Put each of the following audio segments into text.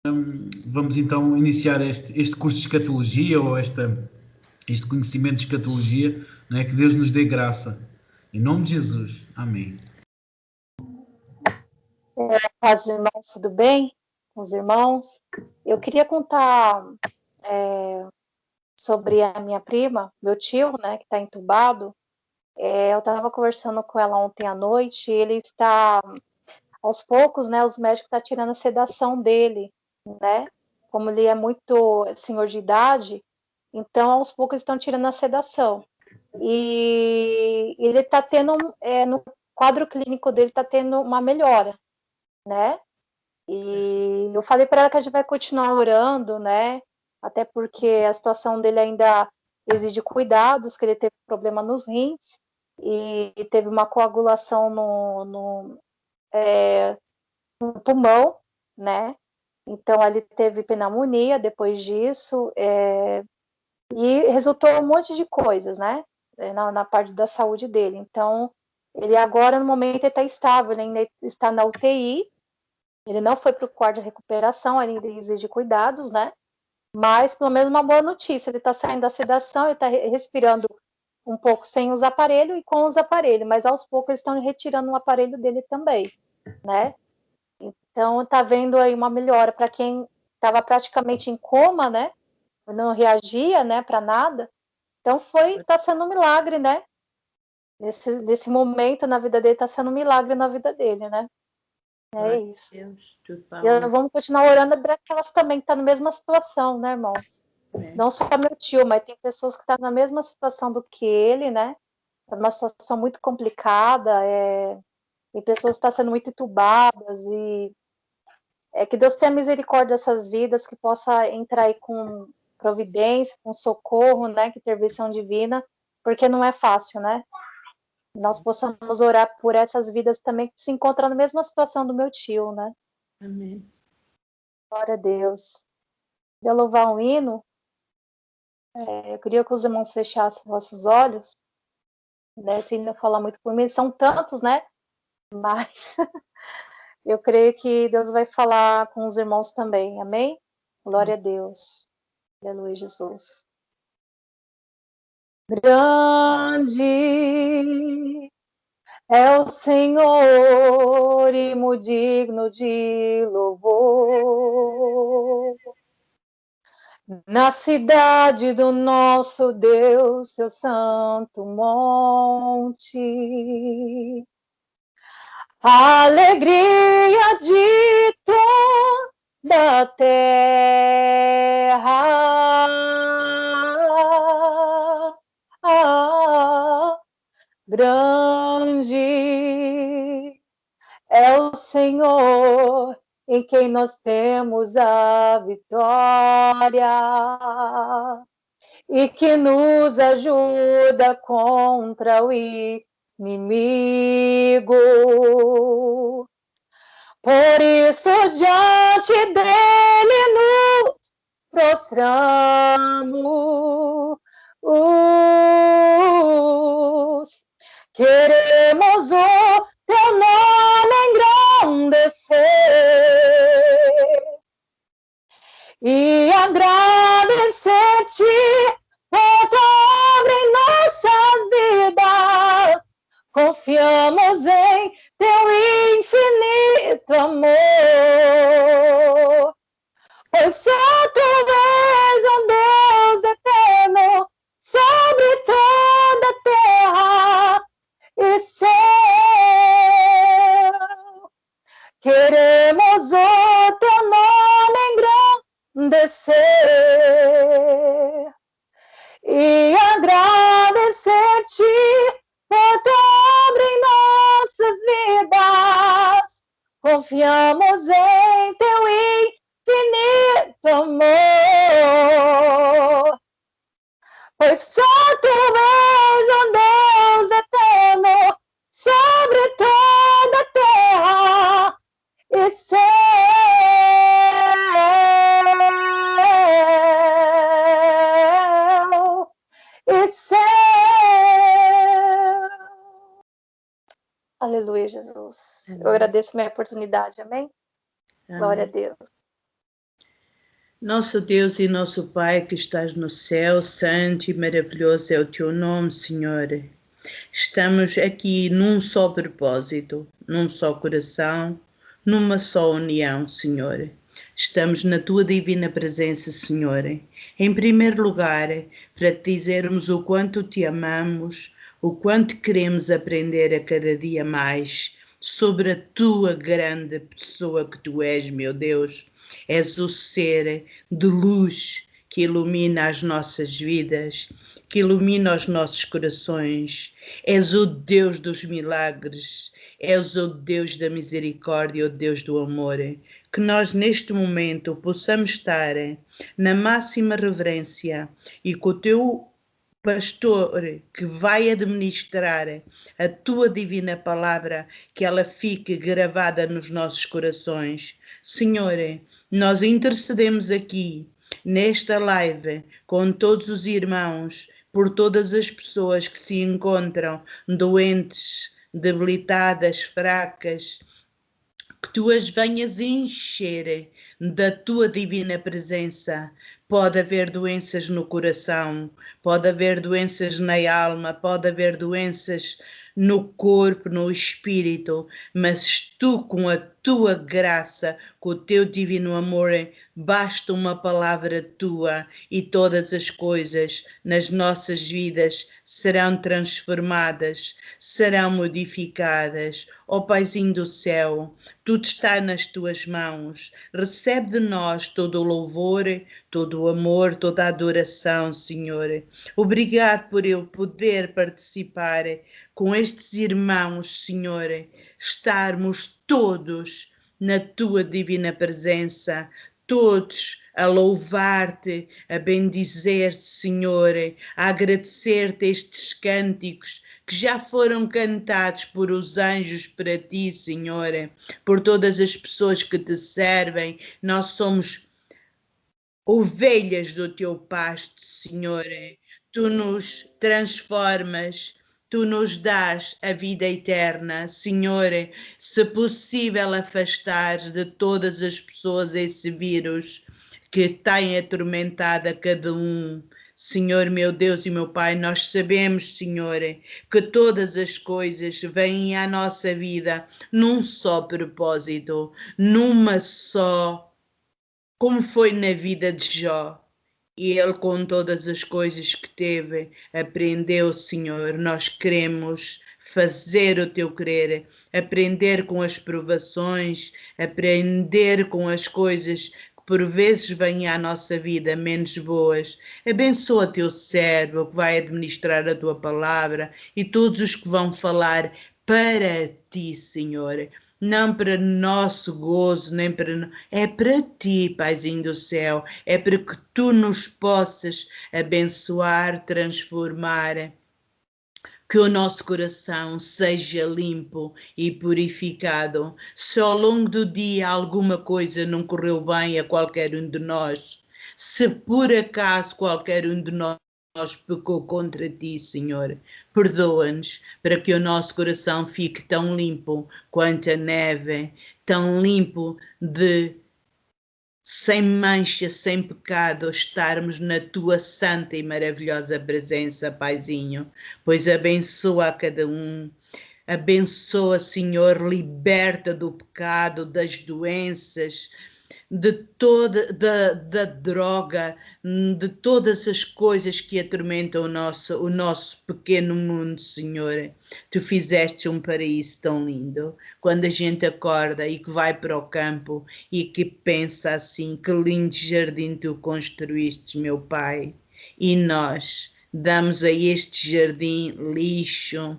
Vamos então iniciar este curso de escatologia ou este conhecimento de escatologia, né? Que Deus nos dê graça. Em nome de Jesus. Amém. Paz, irmãos, tudo bem? Com os irmãos? Eu queria contar sobre a minha prima, meu tio, né, que está entubado. Eu estava conversando com ela ontem à noite e ele está, aos poucos, né, os médicos estão tirando a sedação dele, né? Como ele é muito senhor de idade, então aos poucos estão tirando a sedação. E ele está tendo, no quadro clínico dele está tendo uma melhora, né? E eu falei para ela que a gente vai continuar orando, né? Até porque a situação dele ainda exige cuidados, que ele teve problema nos rins e teve uma coagulação no pulmão, né? Então ele teve pneumonia depois disso, e resultou um monte de coisas, né? Na parte da saúde dele. Então, ele agora, no momento, está estável, ele ainda está na UTI. Ele não foi para o quarto de recuperação, ele ainda exige cuidados, né? Mas, pelo menos, uma boa notícia: ele está saindo da sedação, ele está respirando um pouco sem os aparelhos e com os aparelhos, mas aos poucos eles estão retirando o aparelho dele também, né? Então, está vendo aí uma melhora para quem estava praticamente em coma, né? Não reagia, né, para nada. Então, está sendo um milagre, né? Nesse momento na vida dele, está sendo um milagre na vida dele, né? É isso. E vamos continuar orando para aquelas também que estão na mesma situação, né, irmãos? Não só meu tio, mas tem pessoas que estão na mesma situação do que ele, né? Está numa situação muito complicada, tem pessoas que estão sendo muito entubadas, e que Deus tenha misericórdia dessas vidas, que possa entrar aí com providência, com socorro, né? Que intervenção divina, porque não é fácil, né? Nós possamos orar por essas vidas também que se encontram na mesma situação do meu tio, né? Amém. Glória a Deus. Eu louvar um hino. Eu queria que os irmãos fechassem vossos olhos, né? Sem não falar muito por mim, são tantos, né? Mas eu creio que Deus vai falar com os irmãos também, amém? Glória a Deus. Aleluia, Jesus. Grande é o Senhor e muito digno de louvor. Na cidade do nosso Deus, seu santo monte, a alegria de toda a terra. Grande é o Senhor, em quem nós temos a vitória, e que nos ajuda contra o inimigo. Por isso, diante dele nos prostramos. Queremos o teu nome engrandecer e agradecer-te por tua obra em nossas vidas. Confiamos em teu infinito amor, pois só tu és um Deus eterno sobre toda a terra e céu. Queremos o teu nome engrandecer e agradecer-te por tua obra em nossas vidas. Confiamos em teu infinito amor, pois só tu és um Deus eterno sobre toda a terra e céu. E céu. Aleluia, Jesus. Amém. Eu agradeço a minha oportunidade, amém? Glória a Deus. Nosso Deus e nosso Pai que estás no céu, santo e maravilhoso é o teu nome, Senhor. Estamos aqui num só propósito, num só coração, numa só união, Senhor. Estamos na tua divina presença, Senhor. Em primeiro lugar, para te dizermos o quanto te amamos, o quanto queremos aprender a cada dia mais sobre a tua grande pessoa que tu és, meu Deus. És o ser de luz que ilumina as nossas vidas, que ilumina os nossos corações. És o Deus dos milagres, és o Deus da misericórdia, o Deus do amor. Que nós neste momento possamos estar na máxima reverência e com o teu pastor que vai administrar a tua divina palavra, que ela fique gravada nos nossos corações. Senhor, nós intercedemos aqui nesta live com todos os irmãos, por todas as pessoas que se encontram doentes, debilitadas, fracas, que tu as venhas encher da tua divina presença. Pode haver doenças no coração, pode haver doenças na alma, pode haver doenças no corpo, no espírito, mas tu, com a tua graça, com o teu divino amor, basta uma palavra tua e todas as coisas nas nossas vidas serão transformadas, serão modificadas. Ó Paizinho do céu, tudo está nas tuas mãos. Recebe de nós todo o louvor, todo o amor, toda a adoração, Senhor. Obrigado por eu poder participar com estes irmãos, Senhor, estarmos todos na tua divina presença, todos a louvar-te, a bendizer-te, Senhor, a agradecer-te estes cânticos que já foram cantados por os anjos para ti, Senhor, por todas as pessoas que te servem. Nós somos ovelhas do teu pasto, Senhor. Tu nos transformas, tu nos dás a vida eterna, Senhor. Se possível, afastares de todas as pessoas esse vírus que tem atormentado a cada um. Senhor, meu Deus e meu Pai, nós sabemos, Senhor, que todas as coisas vêm à nossa vida num só propósito, numa só, como foi na vida de Jó. E ele, com todas as coisas que teve, aprendeu, Senhor. Nós queremos fazer o teu querer, aprender com as provações, aprender com as coisas que por vezes vêm à nossa vida menos boas. Abençoa teu servo que vai administrar a tua palavra e todos os que vão falar para ti, Senhor. Não para nosso gozo, nem para... É para ti, Paizinho do céu. É para que tu nos possas abençoar, transformar. Que o nosso coração seja limpo e purificado. Se ao longo do dia alguma coisa não correu bem a qualquer um de nós, se por acaso qualquer um de nós pecou contra ti, Senhor, perdoa-nos para que o nosso coração fique tão limpo quanto a neve, tão limpo sem mancha, sem pecado, estarmos na tua santa e maravilhosa presença, Paizinho, pois abençoa a cada um. Abençoa, Senhor, liberta do pecado, das doenças, de toda da droga, de todas as coisas que atormentam o nosso pequeno mundo, Senhor. Tu fizeste um paraíso tão lindo. Quando a gente acorda e que vai para o campo e que pensa assim, que lindo jardim tu construíste, meu Pai. E nós damos a este jardim lixo,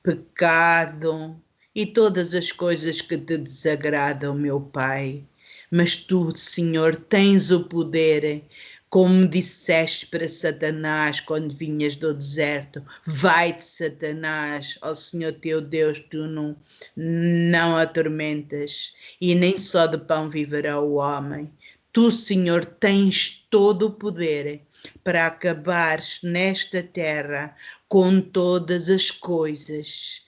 pecado e todas as coisas que te desagradam, meu Pai. Mas tu, Senhor, tens o poder, como disseste para Satanás quando vinhas do deserto: vai-te, Satanás, ó Senhor teu Deus, tu não atormentas, e nem só de pão viverá o homem. Tu, Senhor, tens todo o poder para acabares nesta terra com todas as coisas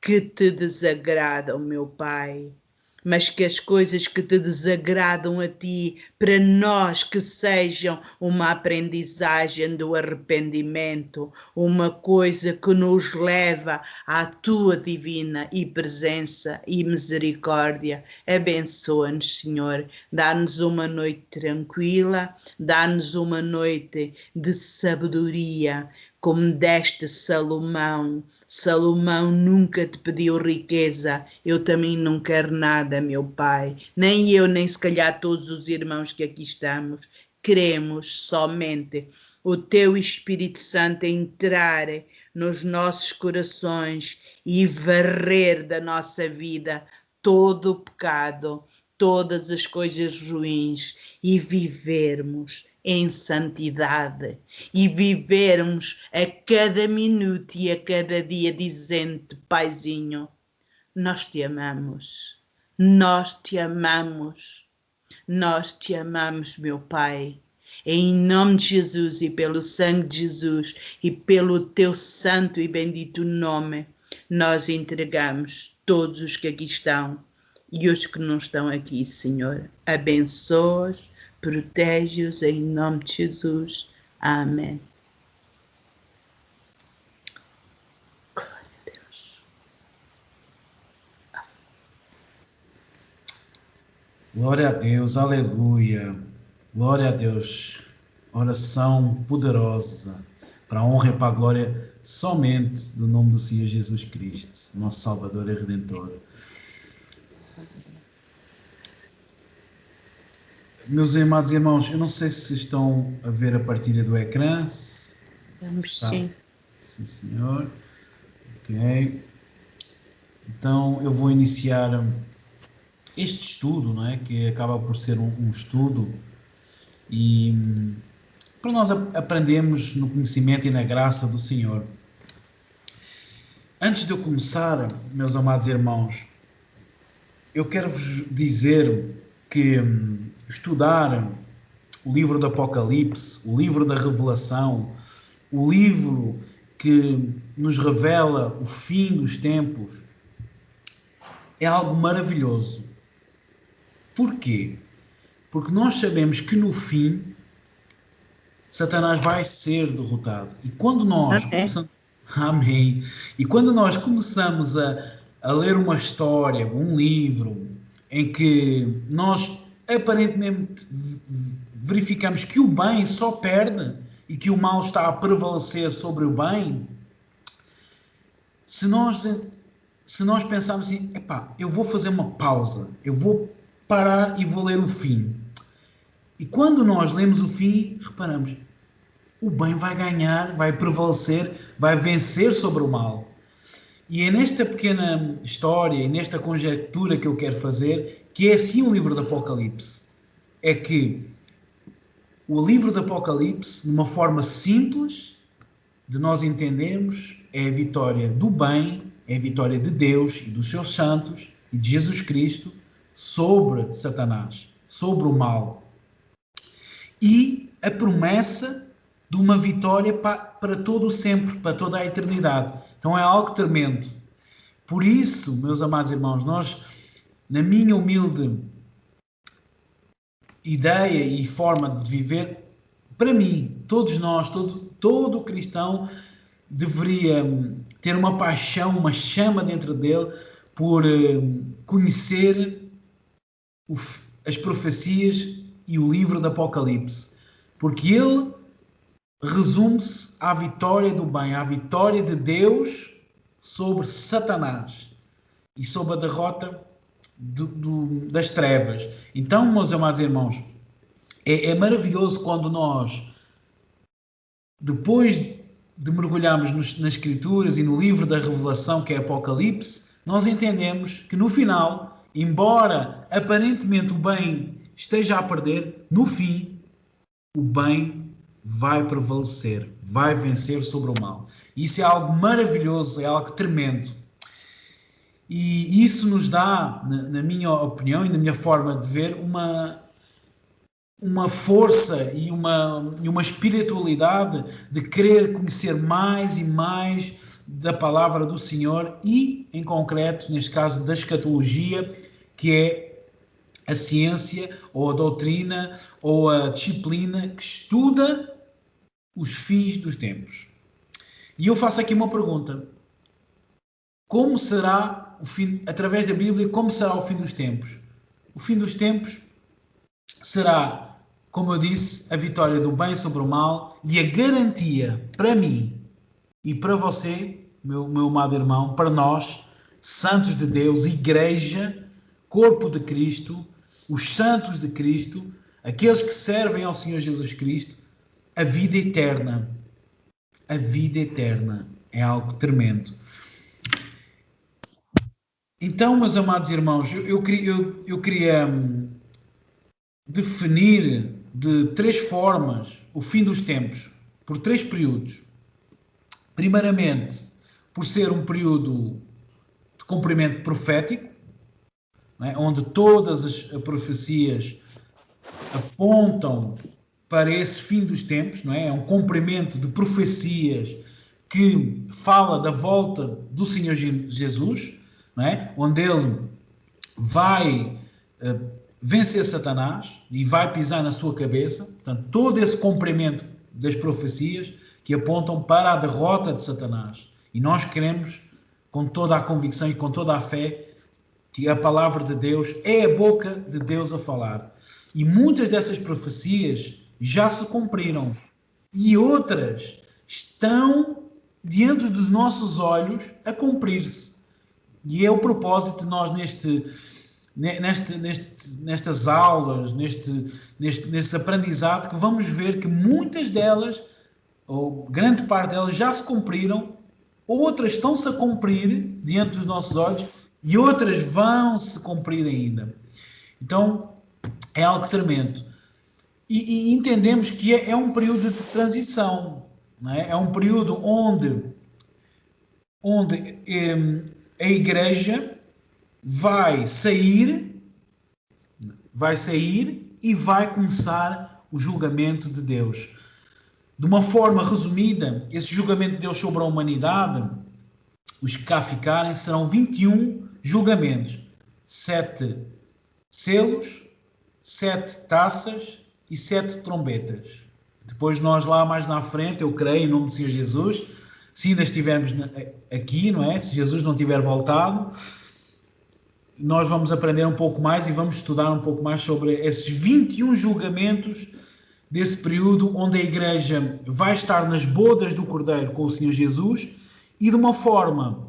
que te desagradam, meu Pai. mas que as coisas que te desagradam a ti, para nós que sejam uma aprendizagem do arrependimento, uma coisa que nos leva à tua divina e presença e misericórdia. Abençoa-nos, Senhor, dá-nos uma noite tranquila, dá-nos uma noite de sabedoria, como deste Salomão. Salomão nunca te pediu riqueza, eu também não quero nada, meu Pai, nem eu, nem se calhar todos os irmãos que aqui estamos, queremos somente o teu Espírito Santo entrar nos nossos corações e varrer da nossa vida todo o pecado, todas as coisas ruins e vivermos em santidade e vivermos a cada minuto e a cada dia dizendo: Paizinho, nós te amamos, nós te amamos, nós te amamos, meu Pai. Em nome de Jesus e pelo sangue de Jesus e pelo teu santo e bendito nome, nós entregamos todos os que aqui estão e os que não estão aqui, Senhor. Abençoa-os, protege-os em nome de Jesus. Amém. Glória a Deus. Glória a Deus, aleluia. Glória a Deus. Oração poderosa para a honra e para a glória somente do nome do Senhor Jesus Cristo, nosso Salvador e Redentor. Meus amados irmãos, eu não sei se estão a ver a partilha do ecrã. Vamos sim. Sim, senhor. Ok. Então, eu vou iniciar este estudo, não é? Que acaba por ser um estudo e para nós aprendermos no conhecimento e na graça do Senhor. Antes de eu começar, meus amados irmãos, eu quero vos dizer que estudar o livro do Apocalipse, o livro da Revelação, o livro que nos revela o fim dos tempos, é algo maravilhoso. Porquê? Porque nós sabemos que no fim Satanás vai ser derrotado. E quando nós começamos... Amém. E quando nós começamos a ler uma história, um livro, em que nós aparentemente verificamos que o bem só perde e que o mal está a prevalecer sobre o bem, se nós pensarmos assim, eu vou fazer uma pausa, eu vou parar e vou ler o fim. E quando nós lemos o fim, reparamos, o bem vai ganhar, vai prevalecer, vai vencer sobre o mal. E é nesta pequena história e nesta conjectura que eu quero fazer, que é assim o livro do Apocalipse. É que o livro do Apocalipse, de uma forma simples de nós entendermos, é a vitória do bem, é a vitória de Deus e dos seus santos e de Jesus Cristo sobre Satanás, sobre o mal. E a promessa de uma vitória para todo o sempre, para toda a eternidade. Então é algo tremendo. Por isso, meus amados irmãos, nós, na minha humilde ideia e forma de viver, para mim, todos nós, todo cristão deveria ter uma paixão, uma chama dentro dele por conhecer as profecias e o livro do Apocalipse, porque ele resume-se à vitória do bem, à vitória de Deus sobre Satanás e sobre a derrota das trevas. Então, meus amados irmãos, é maravilhoso quando nós, depois de mergulharmos nas Escrituras e no livro da Revelação, que é Apocalipse, nós entendemos que no final, embora aparentemente o bem esteja a perder, no fim, o bem vai prevalecer, vai vencer sobre o mal. Isso é algo maravilhoso, é algo tremendo. E isso nos dá, na minha opinião e na minha forma de ver, uma força e uma espiritualidade de querer conhecer mais e mais da palavra do Senhor e, em concreto, neste caso, da escatologia, que é a ciência, ou a doutrina, ou a disciplina que estuda os fins dos tempos. E eu faço aqui uma pergunta. Como será o fim, através da Bíblia, como será o fim dos tempos? O fim dos tempos será, como eu disse, a vitória do bem sobre o mal e a garantia para mim e para você, meu amado irmão, para nós, santos de Deus, igreja, corpo de Cristo, os santos de Cristo, aqueles que servem ao Senhor Jesus Cristo, a vida eterna. A vida eterna é algo tremendo. Então, meus amados irmãos, eu queria definir de 3 formas o fim dos tempos, por 3 períodos. Primeiramente, por ser um período de cumprimento profético, não é? Onde todas as profecias apontam para esse fim dos tempos, não é? É um cumprimento de profecias que fala da volta do Senhor Jesus, não é? Onde ele vai vencer Satanás e vai pisar na sua cabeça. Portanto, todo esse cumprimento das profecias que apontam para a derrota de Satanás. E nós queremos, com toda a convicção e com toda a fé, que a palavra de Deus é a boca de Deus a falar. E muitas dessas profecias já se cumpriram. E outras estão diante dos nossos olhos a cumprir-se. E é o propósito de nós nestas aulas, neste aprendizado, que vamos ver que muitas delas, ou grande parte delas, já se cumpriram, outras estão-se a cumprir diante dos nossos olhos e outras vão se cumprir ainda. Então, é algo tremendo. E entendemos que é um período de transição, não é? É um período onde a igreja vai sair e vai começar o julgamento de Deus. De uma forma resumida, esse julgamento de Deus sobre a humanidade, os que cá ficarem, serão 21 julgamentos. 7 selos, 7 taças e 7 trombetas. Depois nós lá mais na frente, eu creio, em nome do Senhor Jesus, se ainda estivermos aqui, não é? Se Jesus não tiver voltado, nós vamos aprender um pouco mais e vamos estudar um pouco mais sobre esses 21 julgamentos desse período onde a igreja vai estar nas bodas do Cordeiro com o Senhor Jesus e de uma forma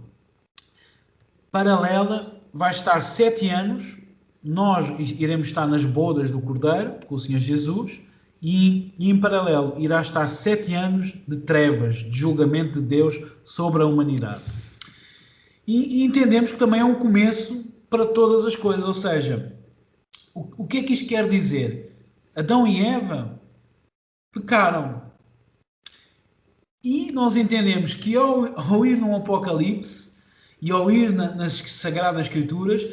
paralela vai estar 7 anos, nós iremos estar nas bodas do Cordeiro com o Senhor Jesus e em paralelo irá estar 7 anos de trevas, de julgamento de Deus sobre a humanidade. E entendemos que também é um começo para todas as coisas, ou seja, o que é que isto quer dizer? Adão e Eva pecaram. E nós entendemos que ao ir no Apocalipse e ao ir nas Sagradas Escrituras,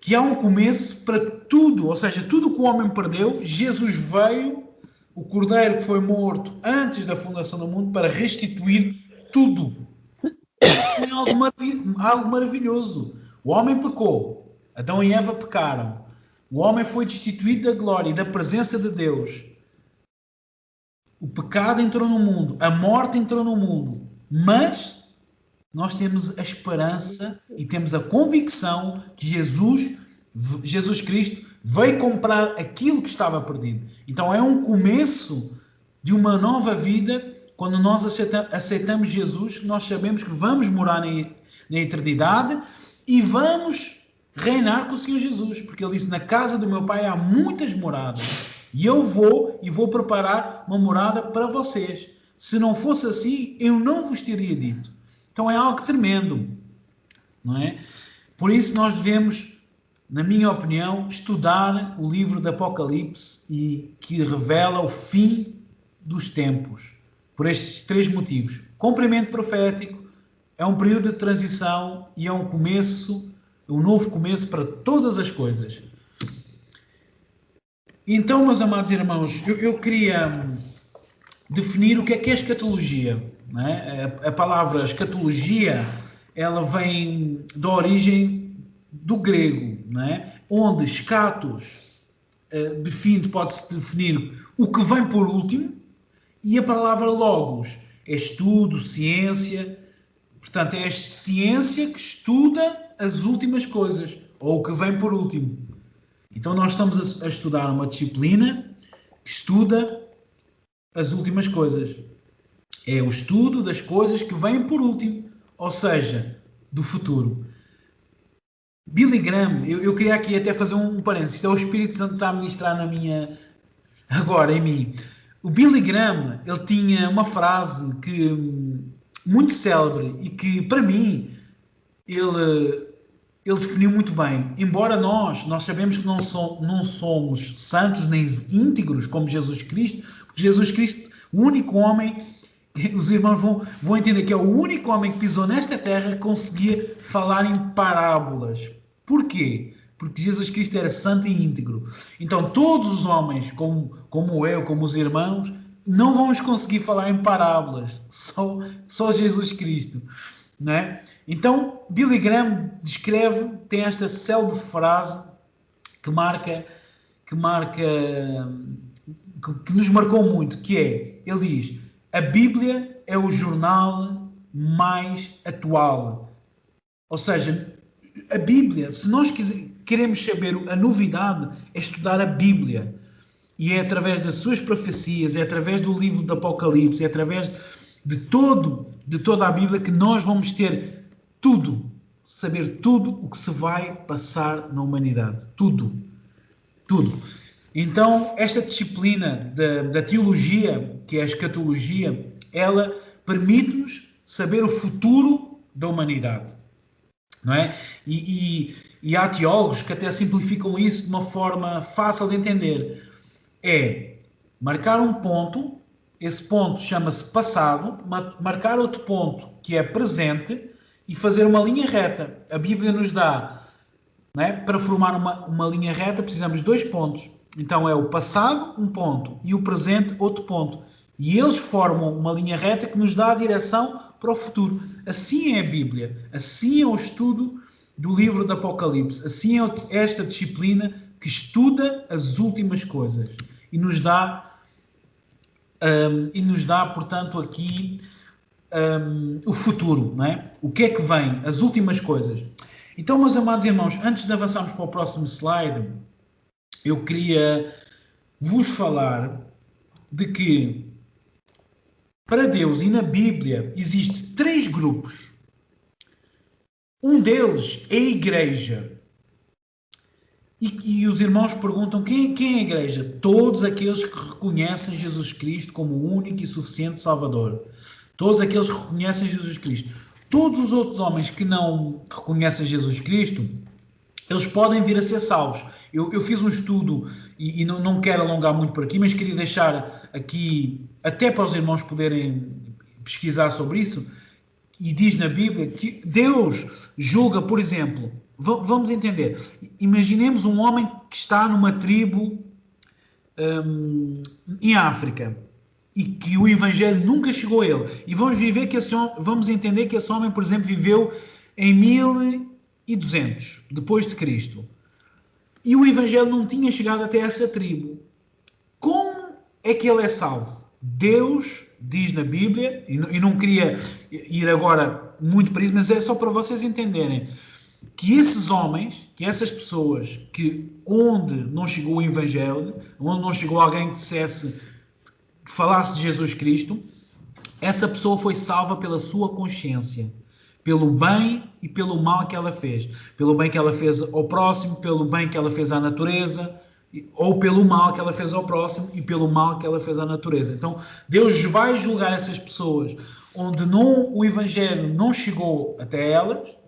que há um começo para tudo, ou seja, tudo que o homem perdeu, Jesus veio, o Cordeiro que foi morto antes da fundação do mundo, para restituir tudo. É algo maravilhoso. O homem pecou, Adão e Eva pecaram, o homem foi destituído da glória e da presença de Deus. O pecado entrou no mundo, a morte entrou no mundo, mas nós temos a esperança e temos a convicção que Jesus Cristo veio comprar aquilo que estava perdido. Então é um começo de uma nova vida. Quando nós aceitamos Jesus, nós sabemos que vamos morar na eternidade e vamos reinar com o Senhor Jesus, porque ele disse: na casa do meu Pai há muitas moradas. E eu vou preparar uma morada para vocês. Se não fosse assim, eu não vos teria dito. Então é algo tremendo, não é? Por isso nós devemos, na minha opinião, estudar o livro do Apocalipse e que revela o fim dos tempos. Por estes 3 motivos. Cumprimento profético, é um período de transição e é um começo, um novo começo para todas as coisas. Então, meus amados irmãos, eu queria definir o que é escatologia. Não é? A palavra escatologia, ela vem da origem do grego, não é? Onde escatos pode-se definir o que vem por último, e a palavra logos é estudo, ciência. Portanto, é a ciência que estuda as últimas coisas, ou o que vem por último. Então nós estamos a estudar uma disciplina que estuda as últimas coisas. É o estudo das coisas que vêm por último, ou seja, do futuro. Billy Graham, eu queria aqui até fazer um parênteses, é o Espírito Santo que está a ministrar agora em mim. O Billy Graham, ele tinha uma frase muito célebre e que, para mim, ele definiu muito bem. Embora nós sabemos que não somos santos nem íntegros como Jesus Cristo, porque Jesus Cristo, o único homem, os irmãos vão entender que é o único homem que pisou nesta terra que conseguia falar em parábolas. Porquê? Porque Jesus Cristo era santo e íntegro. Então todos os homens, como eu, como os irmãos, não vamos conseguir falar em parábolas. Só Jesus Cristo. Não é? Então Billy Graham tem esta célebre frase que nos marcou muito, que é, ele diz: a Bíblia é o jornal mais atual. Ou seja, a Bíblia, se nós queremos saber a novidade, é estudar a Bíblia. E é através das suas profecias, é através do livro do Apocalipse, é através de toda a Bíblia que nós vamos ter saber tudo o que se vai passar na humanidade. Tudo. Então, esta disciplina da teologia, que é a escatologia, ela permite-nos saber o futuro da humanidade. Não é? E há teólogos que até simplificam isso de uma forma fácil de entender. É marcar um ponto, esse ponto chama-se passado, marcar outro ponto que é presente e fazer uma linha reta. A Bíblia nos dá, não é? Para formar uma linha reta precisamos de 2 pontos. Então é o passado, um ponto, e o presente, outro ponto. E eles formam uma linha reta que nos dá a direção para o futuro. Assim é a Bíblia, assim é o estudo do livro do Apocalipse, assim é esta disciplina que estuda as últimas coisas e nos dá, portanto, aqui o futuro, não é? O que é que vem, as últimas coisas. Então, meus amados irmãos, antes de avançarmos para o próximo slide, eu queria vos falar de que para Deus e na Bíblia existem 3 grupos. Um deles é a igreja. E os irmãos perguntam, quem é a igreja? Todos aqueles que reconhecem Jesus Cristo como o único e suficiente Salvador. Todos aqueles que reconhecem Jesus Cristo. Todos os outros homens que não reconhecem Jesus Cristo, eles podem vir a ser salvos. Eu fiz um estudo, e não quero alongar muito por aqui, mas queria deixar aqui, até para os irmãos poderem pesquisar sobre isso, e diz na Bíblia que Deus julga, por exemplo, vamos entender, imaginemos um homem que está numa tribo em África, e que o Evangelho nunca chegou a ele, e vamos entender que esse homem, por exemplo, viveu em 1200 depois de Cristo, e o Evangelho não tinha chegado até essa tribo. Como é que ele é salvo? Deus diz na Bíblia, e não queria ir agora muito para isso, mas é só para vocês entenderem, que esses homens, que essas pessoas, onde não chegou o Evangelho, onde não chegou alguém que falasse de Jesus Cristo, essa pessoa foi salva pela sua consciência, pelo bem e pelo mal que ela fez. Pelo bem que ela fez ao próximo, pelo bem que ela fez à natureza, ou pelo mal que ela fez ao próximo e pelo mal que ela fez à natureza. Então, Deus vai julgar essas pessoas onde o Evangelho não chegou até elas,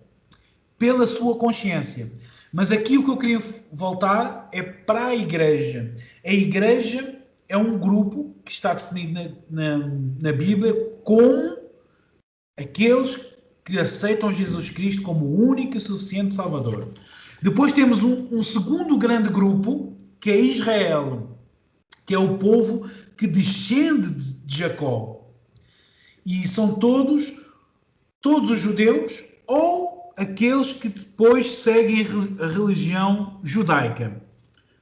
pela sua consciência. Mas aqui o que eu queria voltar é para a igreja. A igreja é um grupo que está definido na Bíblia como aqueles que aceitam Jesus Cristo como o único e suficiente Salvador. Depois temos um segundo grande grupo, que é Israel, que é o povo que descende de Jacó. E são todos os judeus ou aqueles que depois seguem a religião judaica.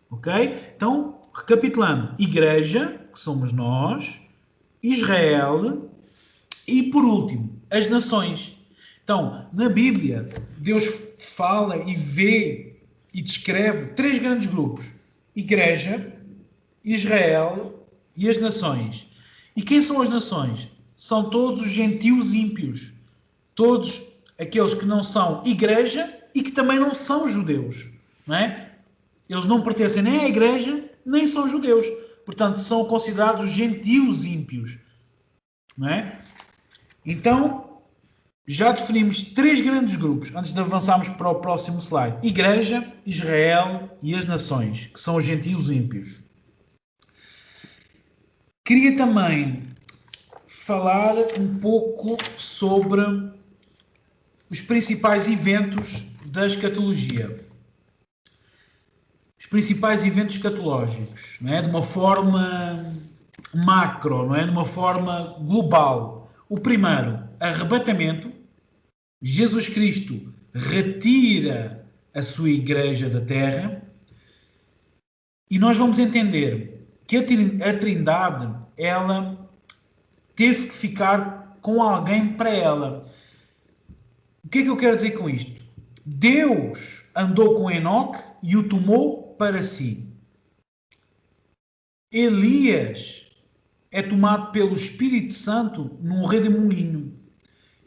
Ok? Então, recapitulando, igreja, que somos nós, Israel e, por último, as nações. Então, na Bíblia, Deus fala e vê e descreve 3 grandes grupos: igreja, Israel e as nações. E quem são as nações? São todos os gentios ímpios. Todos aqueles que não são igreja e que também não são judeus. Não é? Eles não pertencem nem à igreja, nem são judeus. Portanto, são considerados gentios ímpios. Não é? Então, já definimos 3 grandes grupos, antes de avançarmos para o próximo slide. Igreja, Israel e as nações, que são os gentios ímpios. Queria também falar um pouco sobre os principais eventos da escatologia. Os principais eventos escatológicos, não é? De uma forma macro, não é? De uma forma global. O primeiro, arrebatamento. Jesus Cristo retira a sua igreja da terra. E nós vamos entender que a Trindade, ela teve que ficar com alguém para ela. O que é que eu quero dizer com isto? Deus andou com Enoque e o tomou para si. Elias é tomado pelo Espírito Santo num redemoinho.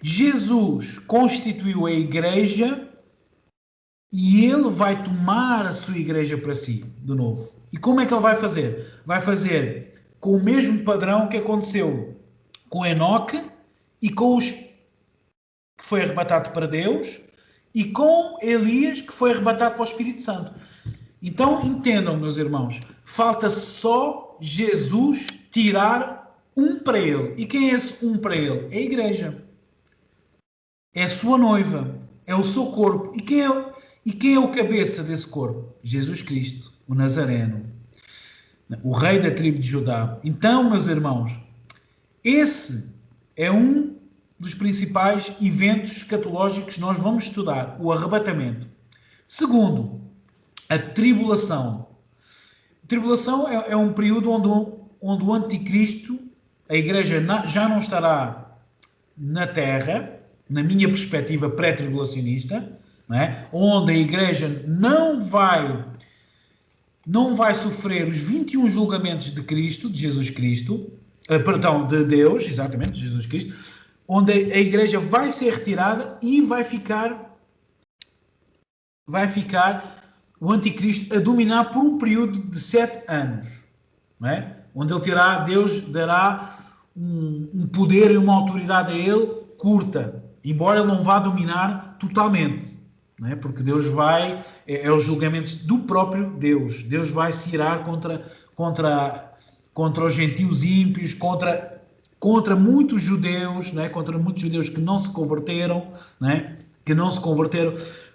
Jesus constituiu a igreja e ele vai tomar a sua igreja para si, de novo. E como é que ele vai fazer? Vai fazer com o mesmo padrão que aconteceu com Enoque e com os que foi arrebatado para Deus e com Elias, que foi arrebatado para o Espírito Santo. Então, entendam, meus irmãos, falta só Jesus tirar um para ele. E quem é esse um para ele? É a igreja. É a sua noiva. É o seu corpo. E quem é o cabeça desse corpo? Jesus Cristo, o Nazareno, o rei da tribo de Judá. Então, meus irmãos, esse é um dos principais eventos escatológicos que nós vamos estudar, o arrebatamento. Segundo, a tribulação. A tribulação é um período onde o anticristo, a igreja já não estará na terra, na minha perspectiva pré-tribulacionista, não é? Onde a igreja não vai sofrer os 21 julgamentos de Cristo, de Jesus Cristo, de Deus, exatamente, de Jesus Cristo, onde a igreja vai ser retirada e vai ficar o anticristo a dominar por um período de 7 anos, não é? Onde Deus dará um poder e uma autoridade a ele curta, embora ele não vá dominar totalmente. Não é? Porque Deus é os julgamentos do próprio Deus. Deus vai se irar contra os gentios ímpios, contra muitos judeus, não é? Contra muitos judeus que não se converteram, não é?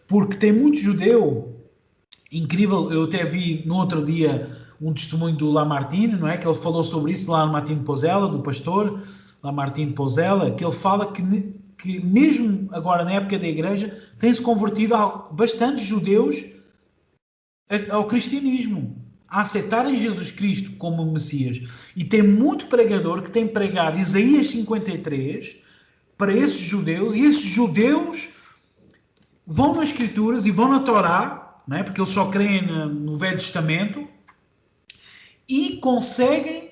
Porque tem muito judeu, incrível, eu até vi no outro dia um testemunho do Lamartine, não é? Que ele falou sobre isso, Lamartine Pozzella, do pastor Lamartine Pozzella, que ele fala que mesmo agora na época da igreja tem-se convertido bastantes judeus ao cristianismo, a aceitarem Jesus Cristo como Messias. E tem muito pregador que tem pregado Isaías 53 para esses judeus, e esses judeus vão nas Escrituras e vão na Torá, não é? Porque eles só creem no Velho Testamento, e conseguem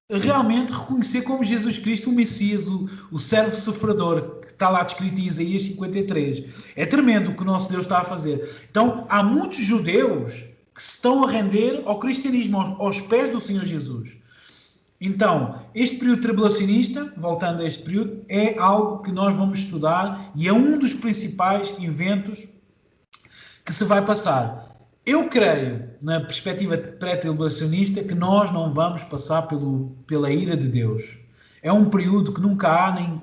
realmente reconhecer como Jesus Cristo o Messias, o servo sofredor, que está lá descrito em Isaías 53. É tremendo o que o nosso Deus está a fazer. Então, há muitos judeus que se estão a render ao cristianismo, aos pés do Senhor Jesus. Então, este período tribulacionista, voltando a este período, é algo que nós vamos estudar e é um dos principais eventos que se vai passar. Eu creio, na perspectiva pré-tribulacionista, que nós não vamos passar pela ira de Deus. É um período que nunca há,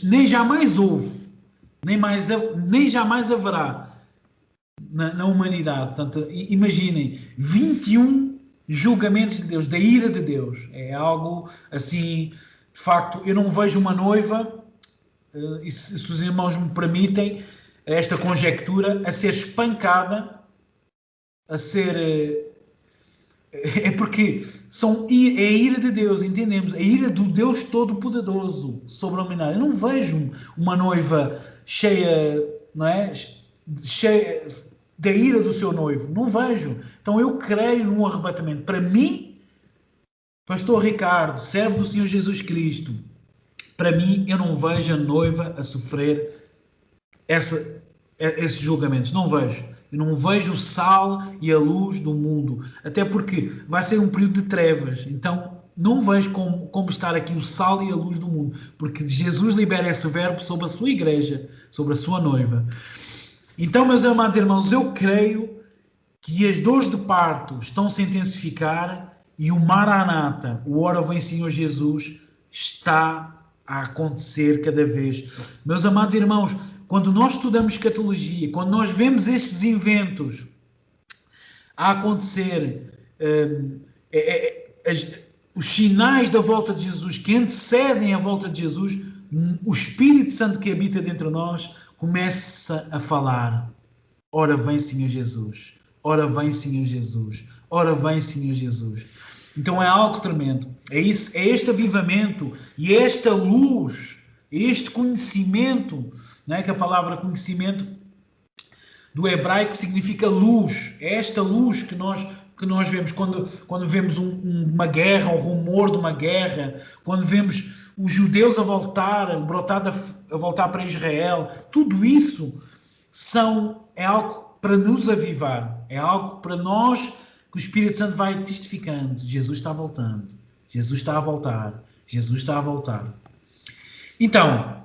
nem jamais houve, nem jamais haverá na humanidade. Portanto, imaginem, 21 julgamentos de Deus, da ira de Deus. É algo assim, de facto, eu não vejo uma noiva, e se os irmãos me permitem, esta conjectura a ser espancada, a ser... É porque é a ira de Deus, entendemos? A ira do Deus Todo-Poderoso sobre a humanidade. Eu não vejo uma noiva cheia, não é? Cheia da ira do seu noivo. Não vejo. Então eu creio num arrebatamento. Para mim, Pastor Ricardo, servo do Senhor Jesus Cristo, para mim, eu não vejo a noiva a sofrer esses julgamentos. Não vejo. Eu não vejo o sal e a luz do mundo. Até porque vai ser um período de trevas. Então, não vejo como estar aqui o sal e a luz do mundo. Porque Jesus libera esse verbo sobre a sua igreja, sobre a sua noiva. Então, meus amados irmãos, eu creio que as dores de parto estão-se a intensificar e o Maranata, o Ora Vem Senhor Jesus, está a acontecer cada vez. Meus amados irmãos, quando nós estudamos escatologia, quando nós vemos estes eventos a acontecer, os sinais da volta de Jesus, que antecedem a volta de Jesus, o Espírito Santo que habita dentro de nós começa a falar: ora vem Senhor Jesus, ora vem Senhor Jesus, ora vem Senhor Jesus. Então é algo tremendo. É isso, é este avivamento e esta luz, este conhecimento, não é? Que a palavra conhecimento do hebraico significa luz. É esta luz que nós vemos quando vemos uma guerra, o rumor de uma guerra, quando vemos os judeus a voltar para Israel. Tudo isso é algo para nos avivar, é algo para nós, que o Espírito Santo vai testificando. Jesus está voltando, Jesus está a voltar, Jesus está a voltar. Então,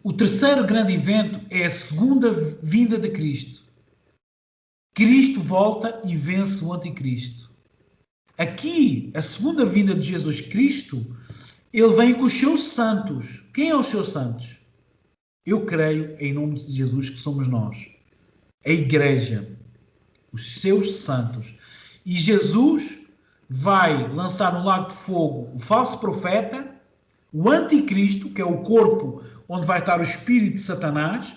o terceiro grande evento é a segunda vinda de Cristo. Cristo volta e vence o anticristo. Aqui, a segunda vinda de Jesus Cristo, ele vem com os seus santos. Quem é os seus santos? Eu creio, em nome de Jesus, que somos nós. A igreja. Os seus santos. E Jesus vai lançar no lago de fogo o falso profeta, o anticristo, que é o corpo onde vai estar o espírito de Satanás,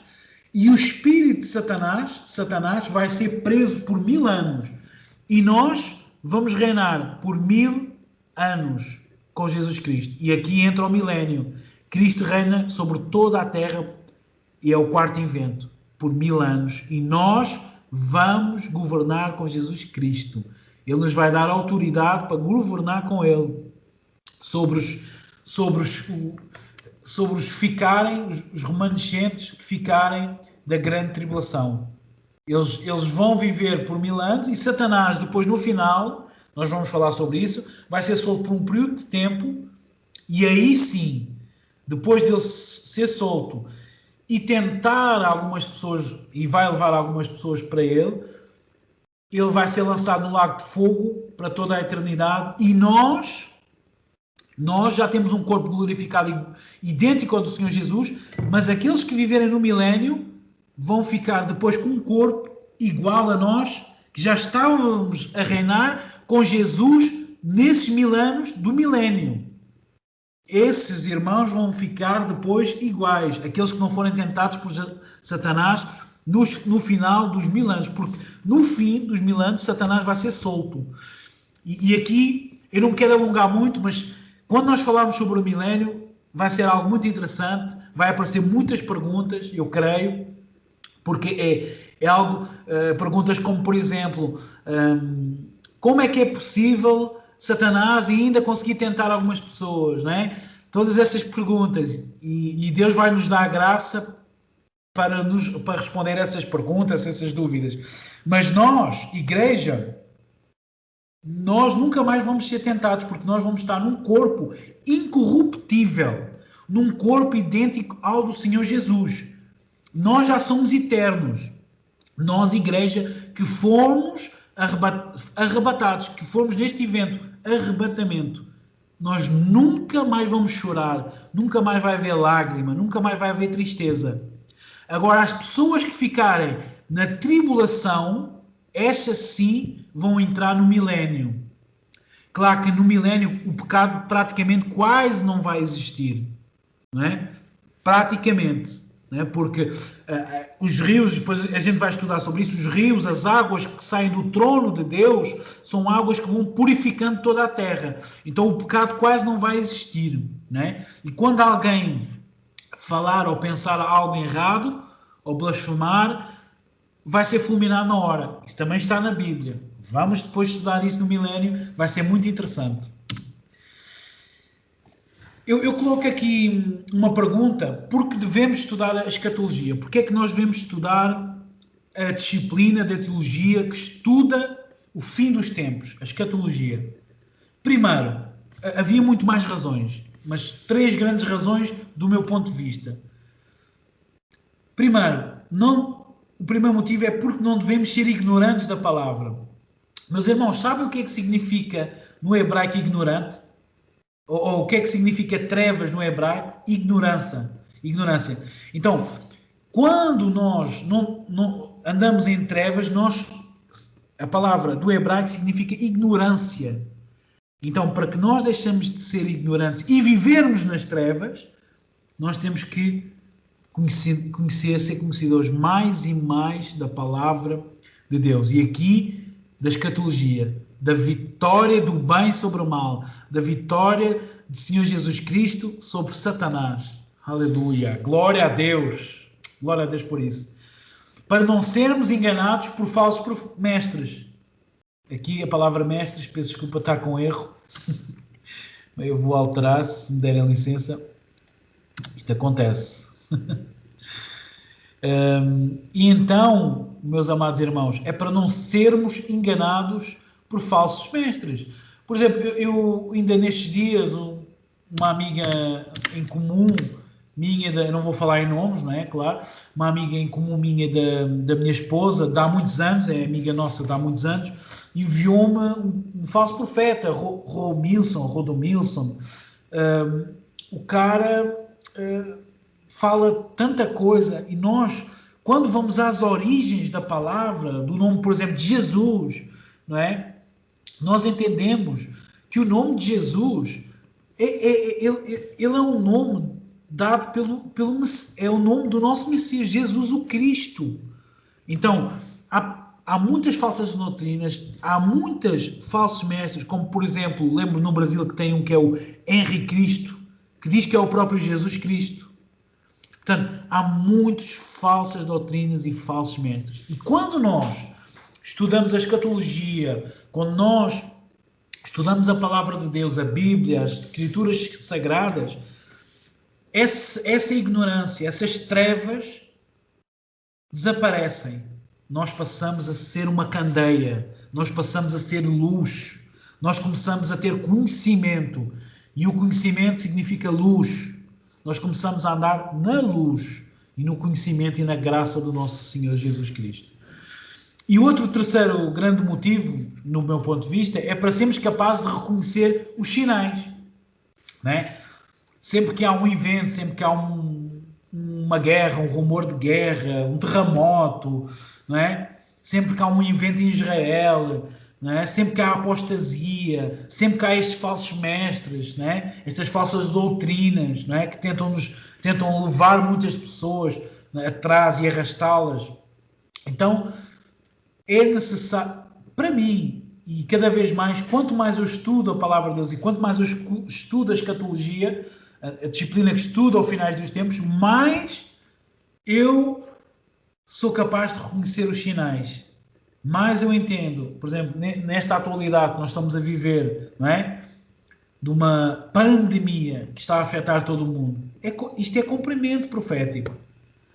e o espírito de Satanás vai ser preso por 1000 anos. E nós vamos reinar por 1000 anos com Jesus Cristo. E aqui entra o milénio. Cristo reina sobre toda a terra e é o quarto invento, por 1000 anos. E nós vamos governar com Jesus Cristo. Ele nos vai dar autoridade para governar com Ele sobre os remanescentes que ficarem da grande tribulação. Eles vão viver por 1000 anos e Satanás, depois no final, nós vamos falar sobre isso, vai ser solto por um período de tempo e aí sim, depois dele ser solto e tentar algumas pessoas, e vai levar algumas pessoas para ele vai ser lançado no lago de fogo para toda a eternidade e nós já temos um corpo glorificado idêntico ao do Senhor Jesus, mas aqueles que viverem no milénio vão ficar depois com um corpo igual a nós, que já estávamos a reinar com Jesus nesses 1000 anos do milénio. Esses irmãos vão ficar depois iguais, aqueles que não forem tentados por Satanás no final dos 1000 anos, porque no fim dos 1000 anos Satanás vai ser solto. E aqui, eu não me quero alongar muito, mas quando nós falarmos sobre o milénio, vai ser algo muito interessante, vai aparecer muitas perguntas, eu creio, porque é algo, perguntas como, por exemplo, como é que é possível Satanás ainda conseguir tentar algumas pessoas, não é? Todas essas perguntas, e Deus vai nos dar a graça para responder essas perguntas, essas dúvidas. Mas nós, igreja, nós nunca mais vamos ser tentados, porque nós vamos estar num corpo incorruptível, num corpo idêntico ao do Senhor Jesus. Nós já somos eternos. Nós, igreja, que fomos arrebatados, que fomos neste evento, arrebatamento. Nós nunca mais vamos chorar, nunca mais vai haver lágrima, nunca mais vai haver tristeza. Agora, as pessoas que ficarem na tribulação, essas sim vão entrar no milénio. Claro que no milénio o pecado praticamente quase não vai existir, não é? Praticamente. né? Porque os rios, depois a gente vai estudar sobre isso, os rios, as águas que saem do trono de Deus, são águas que vão purificando toda a terra. Então o pecado quase não vai existir, né? E quando alguém falar ou pensar algo errado, ou blasfemar, vai ser fulminado na hora. Isso também está na Bíblia. Vamos depois estudar isso no milénio, vai ser muito interessante. Eu coloco aqui uma pergunta: por que devemos estudar a escatologia? Por que é que nós devemos estudar a disciplina da teologia que estuda o fim dos tempos, a escatologia? Primeiro, havia muito mais razões, mas 3 grandes razões do meu ponto de vista. Primeiro, o primeiro motivo é porque não devemos ser ignorantes da palavra. Meus irmãos, sabem o que é que significa no hebraico ignorante? Ou o que é que significa trevas no hebraico? Ignorância. Então, quando nós não andamos em trevas, a palavra do hebraico significa ignorância. Então, para que nós deixemos de ser ignorantes e vivermos nas trevas, nós temos que conhecer, ser conhecedores mais e mais da palavra de Deus. E aqui, da escatologia, da vitória do bem sobre o mal, da vitória do Senhor Jesus Cristo sobre Satanás. Aleluia! Glória a Deus! Glória a Deus por isso. Para não sermos enganados por falsos mestres. Aqui a palavra mestres, peço desculpa, está com erro. Eu vou alterar, se me derem licença. Isto acontece. E então, meus amados irmãos, é para não sermos enganados por falsos mestres. Por exemplo, eu ainda nestes dias, uma amiga em comum minha, eu não vou falar em nomes, não é? Claro, uma amiga em comum minha da minha esposa, de há muitos anos, é amiga nossa de há muitos anos, enviou-me um falso profeta, Rodomilson. O cara fala tanta coisa, e nós, quando vamos às origens da palavra, do nome, por exemplo, de Jesus, não é? Nós entendemos que o nome de Jesus ele é um nome dado é o nome do nosso Messias, Jesus o Cristo. Então, há muitas falsas doutrinas, há muitos falsos mestres, como por exemplo, lembro no Brasil que tem um que é o Henri Cristo, que diz que é o próprio Jesus Cristo. Portanto, há muitas falsas doutrinas e falsos mestres. E quando nós estudamos a escatologia, quando nós estudamos a palavra de Deus, a Bíblia, as escrituras sagradas, essa ignorância, essas trevas desaparecem. Nós passamos a ser uma candeia, nós passamos a ser luz, nós começamos a ter conhecimento, e o conhecimento significa luz. Nós começamos a andar na luz e no conhecimento e na graça do nosso Senhor Jesus Cristo. E o terceiro grande motivo, no meu ponto de vista, é para sermos capazes de reconhecer os sinais, né? Sempre que há um evento, sempre que há uma guerra, um rumor de guerra, um terremoto, não é? Sempre que há um evento em Israel, não é? Sempre que há apostasia, sempre que há estes falsos mestres, não é? Estas falsas doutrinas, não é? Que tentam levar muitas pessoas, é? Atrás e arrastá-las. Então, é necessário, para mim, e cada vez mais, quanto mais eu estudo a palavra de Deus e quanto mais eu estudo a escatologia, a disciplina que estudo ao finais dos tempos, mais eu sou capaz de reconhecer os sinais. Mais eu entendo, por exemplo, nesta atualidade que nós estamos a viver, não é? De uma pandemia que está a afetar todo o mundo. Isto é cumprimento profético.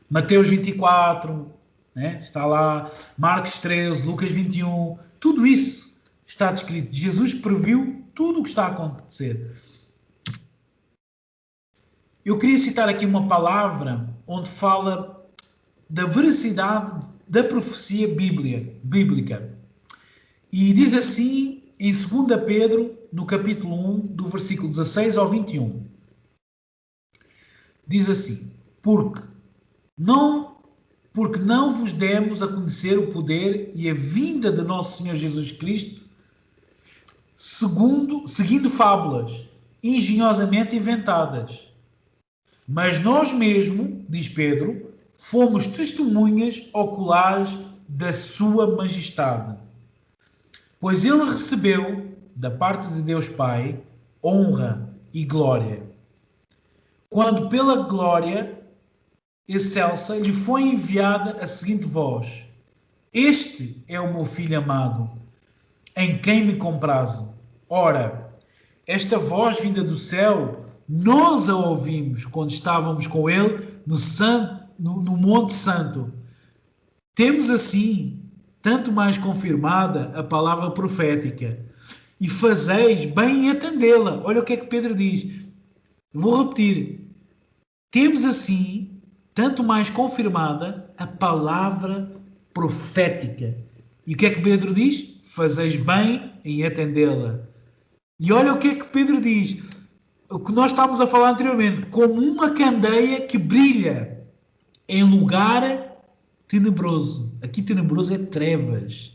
Mateus 24, né? Está lá, Marcos 13, Lucas 21, tudo isso está descrito. Jesus previu tudo o que está a acontecer. Eu queria citar aqui uma palavra onde fala da veracidade da profecia bíblica. E diz assim em 2 Pedro, no capítulo 1, do versículo 16 ao 21. Diz assim: Porque não vos demos a conhecer o poder e a vinda de nosso Senhor Jesus Cristo, seguindo fábulas engenhosamente inventadas. Mas nós mesmo, diz Pedro, fomos testemunhas oculares da sua majestade. Pois ele recebeu, da parte de Deus Pai, honra e glória, quando pela glória excelsa lhe foi enviada a seguinte voz: Este é o meu Filho amado, em quem me comprazo. Ora, esta voz vinda do céu, nós a ouvimos quando estávamos com ele no Monte Santo. Temos assim, tanto mais confirmada a palavra profética, e fazeis bem em atendê-la. Olha o que é que Pedro diz. Vou repetir. Temos assim, tanto mais confirmada a palavra profética. E o que é que Pedro diz? Fazeis bem em atendê-la. E olha o que é que Pedro diz. O que nós estávamos a falar anteriormente. Como uma candeia que brilha em lugar tenebroso. Aqui tenebroso é trevas.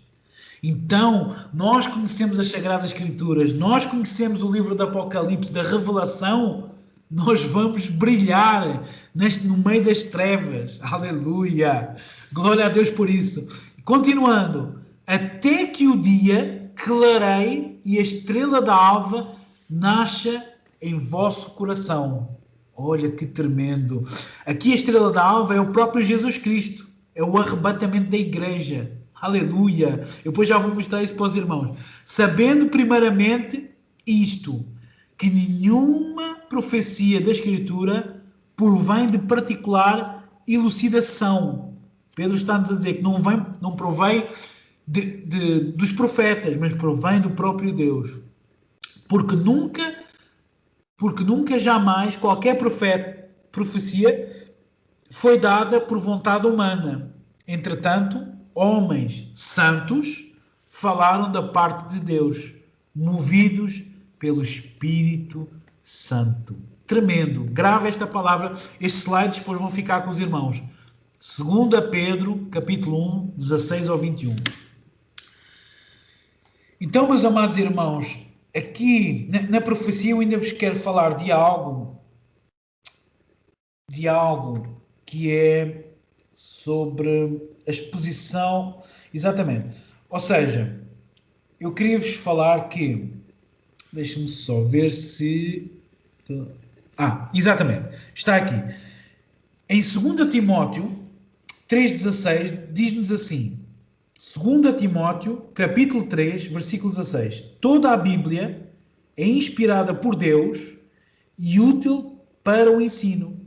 Então, nós conhecemos as Sagradas Escrituras, nós conhecemos o livro do Apocalipse, da Revelação, nós vamos brilhar no meio das trevas. Aleluia! Glória a Deus por isso. Continuando. Até que o dia clareie e a estrela da alva nasça em vosso coração. Olha que tremendo. Aqui a estrela da alva é o próprio Jesus Cristo. É o arrebatamento da igreja. Aleluia! Eu depois já vou mostrar isso para os irmãos. Sabendo primeiramente isto, que nenhuma profecia da Escritura provém de particular elucidação. Pedro está-nos a dizer que não provém dos profetas, mas provém do próprio Deus. Porque nunca jamais qualquer profecia foi dada por vontade humana. Entretanto, homens santos falaram da parte de Deus, movidos pelo Espírito Santo. Tremendo. Grava esta palavra. Estes slides depois vão ficar com os irmãos. 2 Pedro, capítulo 1, 16 ao 21. Então, meus amados irmãos, aqui na profecia eu ainda vos quero falar de algo que é sobre a exposição, exatamente. Ou seja, eu queria-vos falar que, deixem-me só ver se... exatamente, está aqui. Em 2 Timóteo 3,16, diz-nos assim, 2 Timóteo, capítulo 3, versículo 16, toda a Bíblia é inspirada por Deus e útil para o ensino,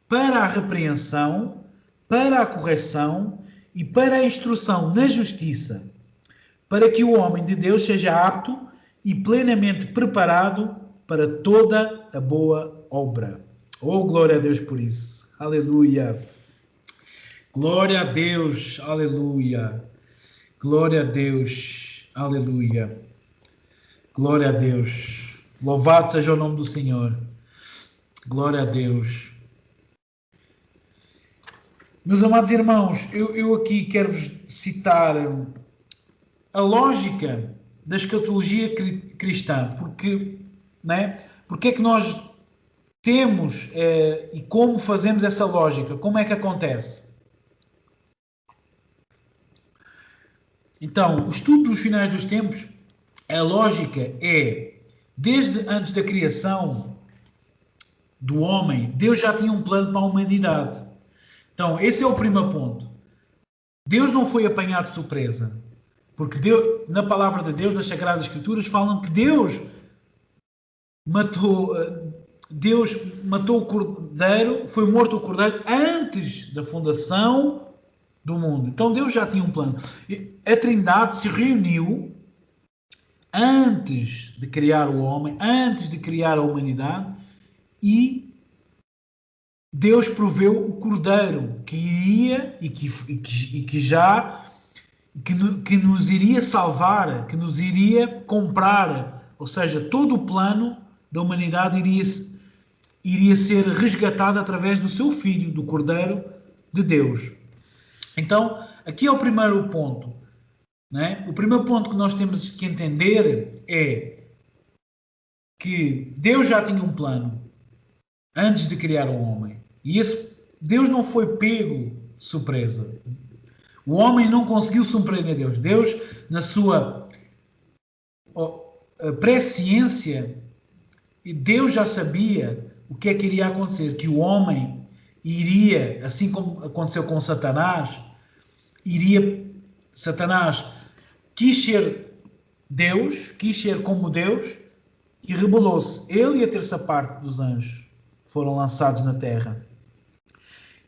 para a repreensão, para a correção e para a instrução na justiça, para que o homem de Deus seja apto e plenamente preparado para toda a boa obra. Oh, glória a Deus por isso. Aleluia. Glória a Deus. Aleluia. Glória a Deus. Aleluia. Glória a Deus. Louvado seja o nome do Senhor. Glória a Deus. Meus amados irmãos, eu aqui quero-vos citar a lógica da escatologia cristã, porque é que nós temos e como fazemos essa lógica, como é que acontece? Então, o estudo dos finais dos tempos, a lógica é, desde antes da criação do homem, Deus já tinha um plano para a humanidade. Então, esse é o primeiro ponto. Deus não foi apanhado de surpresa. Porque Deus, na palavra de Deus, nas Sagradas Escrituras, falam que Deus matou o cordeiro, foi morto o cordeiro antes da fundação do mundo. Então Deus já tinha um plano. A Trindade se reuniu antes de criar o homem, antes de criar a humanidade, e Deus proveu o cordeiro que iria que nos iria salvar, que nos iria comprar, ou seja, todo o plano da humanidade iria ser resgatado através do seu Filho, do Cordeiro de Deus. Então, aqui é o primeiro ponto. O primeiro ponto que nós temos que entender é que Deus já tinha um plano antes de criar o homem. E esse Deus não foi pego de surpresa. O homem não conseguiu surpreender Deus. Deus, na sua presciência, Deus já sabia o que é que iria acontecer, que o homem iria, assim como aconteceu com Satanás, Satanás quis ser Deus, quis ser como Deus e rebelou-se. Ele e a terça parte dos anjos foram lançados na terra.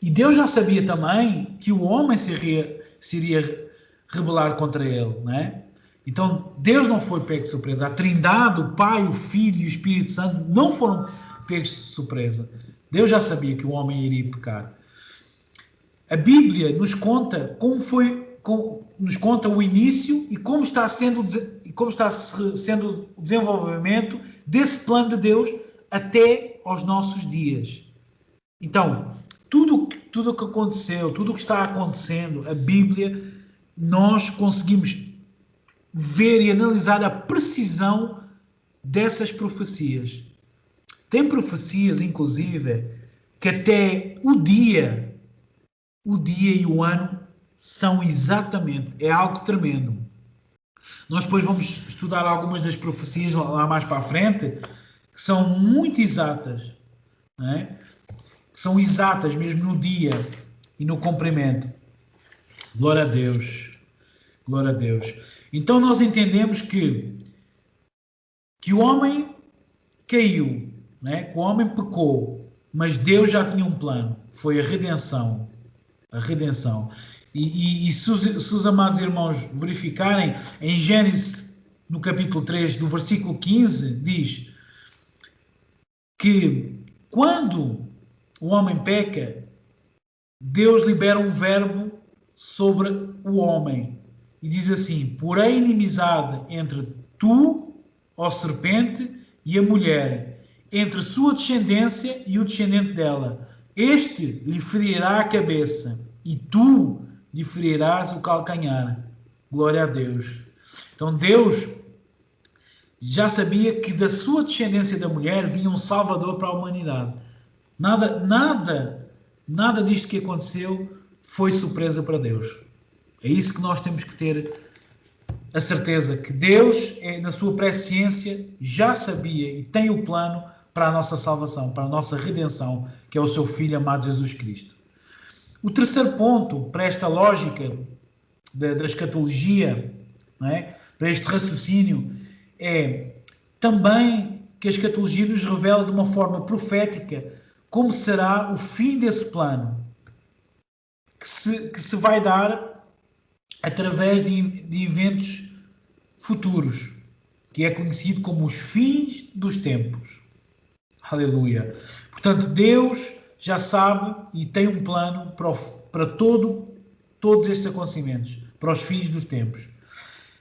E Deus já sabia também que o homem se iria rebelar contra ele, não é? Então, Deus não foi pego de surpresa. A Trindade, o Pai, o Filho e o Espírito Santo não foram pegos de surpresa. Deus já sabia que o homem iria pecar. A Bíblia nos conta nos conta o início e como está sendo o desenvolvimento desse plano de Deus até aos nossos dias. Então, tudo o que aconteceu, tudo o que está acontecendo, a Bíblia, nós conseguimos ver e analisar a precisão dessas profecias. Tem profecias, inclusive, que até o dia e o ano são exatamente, é algo tremendo. Nós depois vamos estudar algumas das profecias lá mais para a frente, que são muito exatas, não é? Que são exatas mesmo no dia e no cumprimento. Glória a Deus. Glória a Deus. Então nós entendemos que o homem caiu, né? Que o homem pecou, mas Deus já tinha um plano. Foi a redenção. A redenção. E se os amados irmãos verificarem, em Gênesis, no capítulo 3, do versículo 15, diz que quando o homem peca, Deus libera um verbo sobre o homem. E diz assim: porém inimizade entre tu, ó serpente, e a mulher, entre sua descendência e o descendente dela. Este lhe ferirá a cabeça, e tu lhe ferirás o calcanhar. Glória a Deus. Então Deus já sabia que da sua descendência da mulher vinha um Salvador para a humanidade. Nada disto que aconteceu foi surpresa para Deus. É isso que nós temos que ter a certeza, que Deus, na sua presciência, já sabia e tem o plano para a nossa salvação, para a nossa redenção, que é o seu Filho amado Jesus Cristo. O terceiro ponto para esta lógica da escatologia, não é? Para este raciocínio, é também que a escatologia nos revela de uma forma profética como será o fim desse plano, que se vai dar através de eventos futuros, que é conhecido como os fins dos tempos. Aleluia. Portanto, Deus já sabe e tem um plano para todos estes acontecimentos, para os fins dos tempos.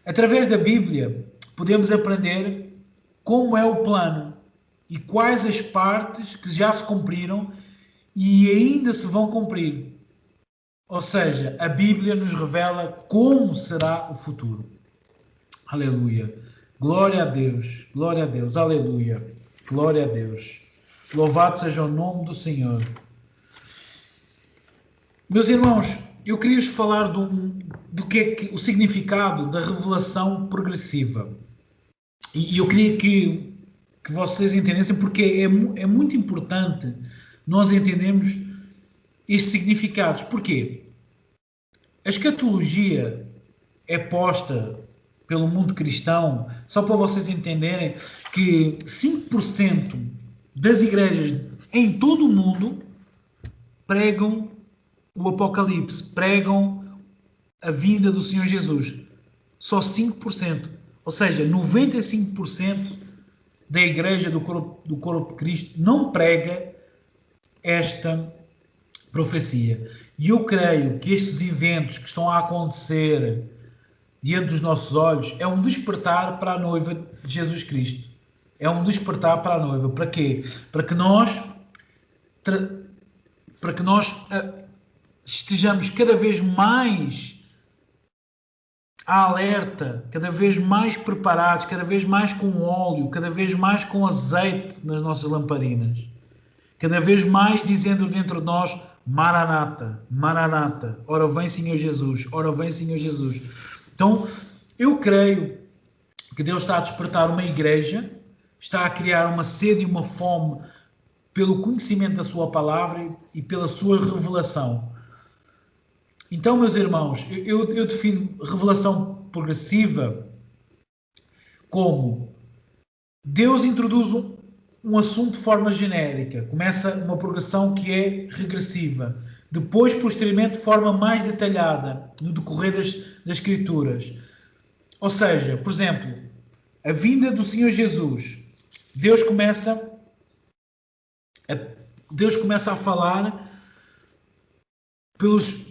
Através da Bíblia, podemos aprender como é o plano e quais as partes que já se cumpriram e ainda se vão cumprir. Ou seja, a Bíblia nos revela como será o futuro. Aleluia. Glória a Deus. Glória a Deus. Aleluia. Glória a Deus. Louvado seja o nome do Senhor. Meus irmãos, eu queria-vos falar do que é o significado da revelação progressiva. E eu queria que vocês entendessem, porque é muito importante nós entendermos estes significados. Porquê? A escatologia é posta pelo mundo cristão, só para vocês entenderem, que 5% das igrejas em todo o mundo pregam o Apocalipse, pregam a vinda do Senhor Jesus. Só 5%. Ou seja, 95% da igreja do corpo de Cristo não prega esta profecia. E eu creio que estes eventos que estão a acontecer diante dos nossos olhos é um despertar para a noiva de Jesus Cristo. É um despertar para a noiva. Para quê? Para que nós estejamos cada vez mais alerta, cada vez mais preparados, cada vez mais com óleo, cada vez mais com azeite nas nossas lamparinas. cada vez mais dizendo dentro de nós: Maranata, Maranata, ora vem Senhor Jesus, ora vem Senhor Jesus. Então, eu creio que Deus está a despertar uma igreja, está a criar uma sede e uma fome pelo conhecimento da sua palavra e pela sua revelação. Então, meus irmãos, eu defino revelação progressiva como Deus introduz um assunto de forma genérica, começa uma progressão que é regressiva, depois, posteriormente, de forma mais detalhada no decorrer das Escrituras. Ou seja, por exemplo, a vinda do Senhor Jesus, Deus começa a falar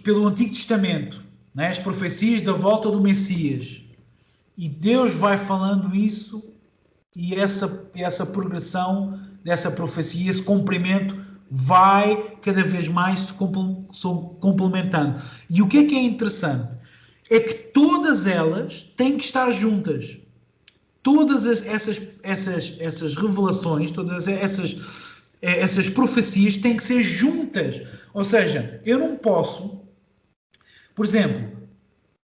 pelo Antigo Testamento, né? As profecias da volta do Messias, e Deus vai falando isso, e essa progressão dessa profecia, esse cumprimento, vai cada vez mais se complementando. E o que é interessante? É que todas elas têm que estar juntas. Todas essas revelações, todas essas profecias têm que ser juntas. Ou seja, eu não posso, por exemplo,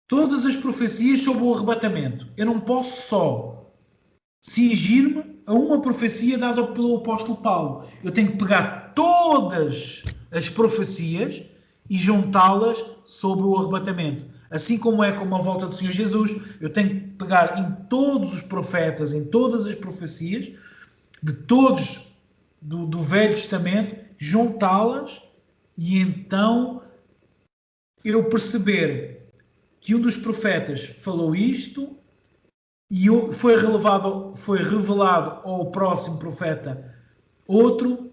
todas as profecias sobre o arrebatamento, eu não posso só cingir-me a uma profecia dada pelo apóstolo Paulo. Eu tenho que pegar todas as profecias e juntá-las sobre o arrebatamento. Assim como é com a volta do Senhor Jesus, eu tenho que pegar em todos os profetas, em todas as profecias, de todos do Velho Testamento, juntá-las, e então eu perceber que um dos profetas falou isto e foi revelado ao próximo profeta outro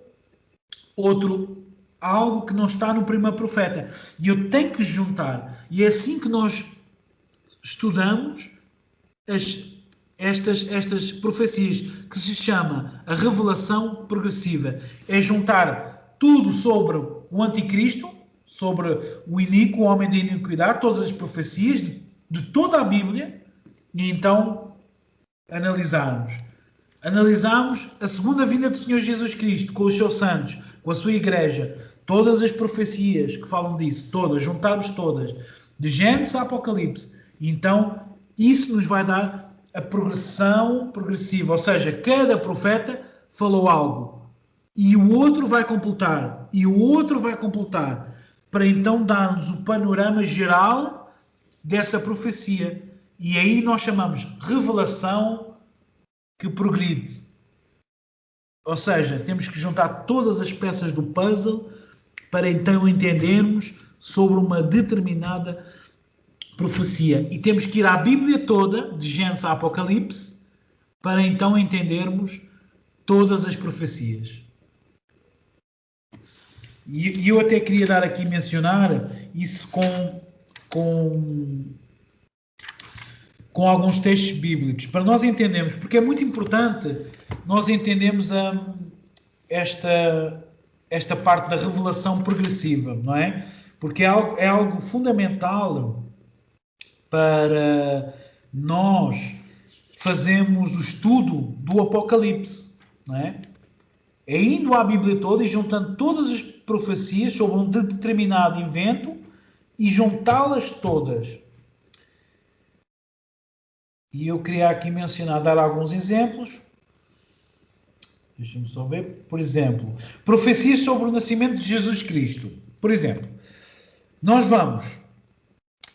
algo que não está no primeiro profeta, e eu tenho que juntar. E é assim que nós estudamos estas profecias, que se chama a revelação progressiva. É juntar tudo sobre o anticristo, sobre o iníquo, o homem da iniquidade, todas as profecias de toda a Bíblia, e então analisarmos a segunda vinda do Senhor Jesus Cristo com os seus santos, com a sua igreja, todas as profecias que falam disso, todas, juntarmos todas, de Gênesis a Apocalipse. E então isso nos vai dar a progressão progressiva, ou seja, cada profeta falou algo e o outro vai completar, e o outro vai completar, para então dar-nos o panorama geral dessa profecia. E aí nós chamamos revelação que progride. Ou seja, temos que juntar todas as peças do puzzle para então entendermos sobre uma determinada profecia. E temos que ir à Bíblia toda, de Gênesis a Apocalipse, para então entendermos todas as profecias. E eu até queria dar aqui, mencionar isso com alguns textos bíblicos, para nós entendermos, porque é muito importante nós entendermos esta parte da revelação progressiva, não é? Porque é algo fundamental para nós fazermos o estudo do Apocalipse, não é? É indo à Bíblia toda e juntando todas as profecias sobre um determinado evento e juntá-las todas. E eu queria aqui dar alguns exemplos. Deixa-me só ver. Por exemplo, profecias sobre o nascimento de Jesus Cristo. Por exemplo, nós vamos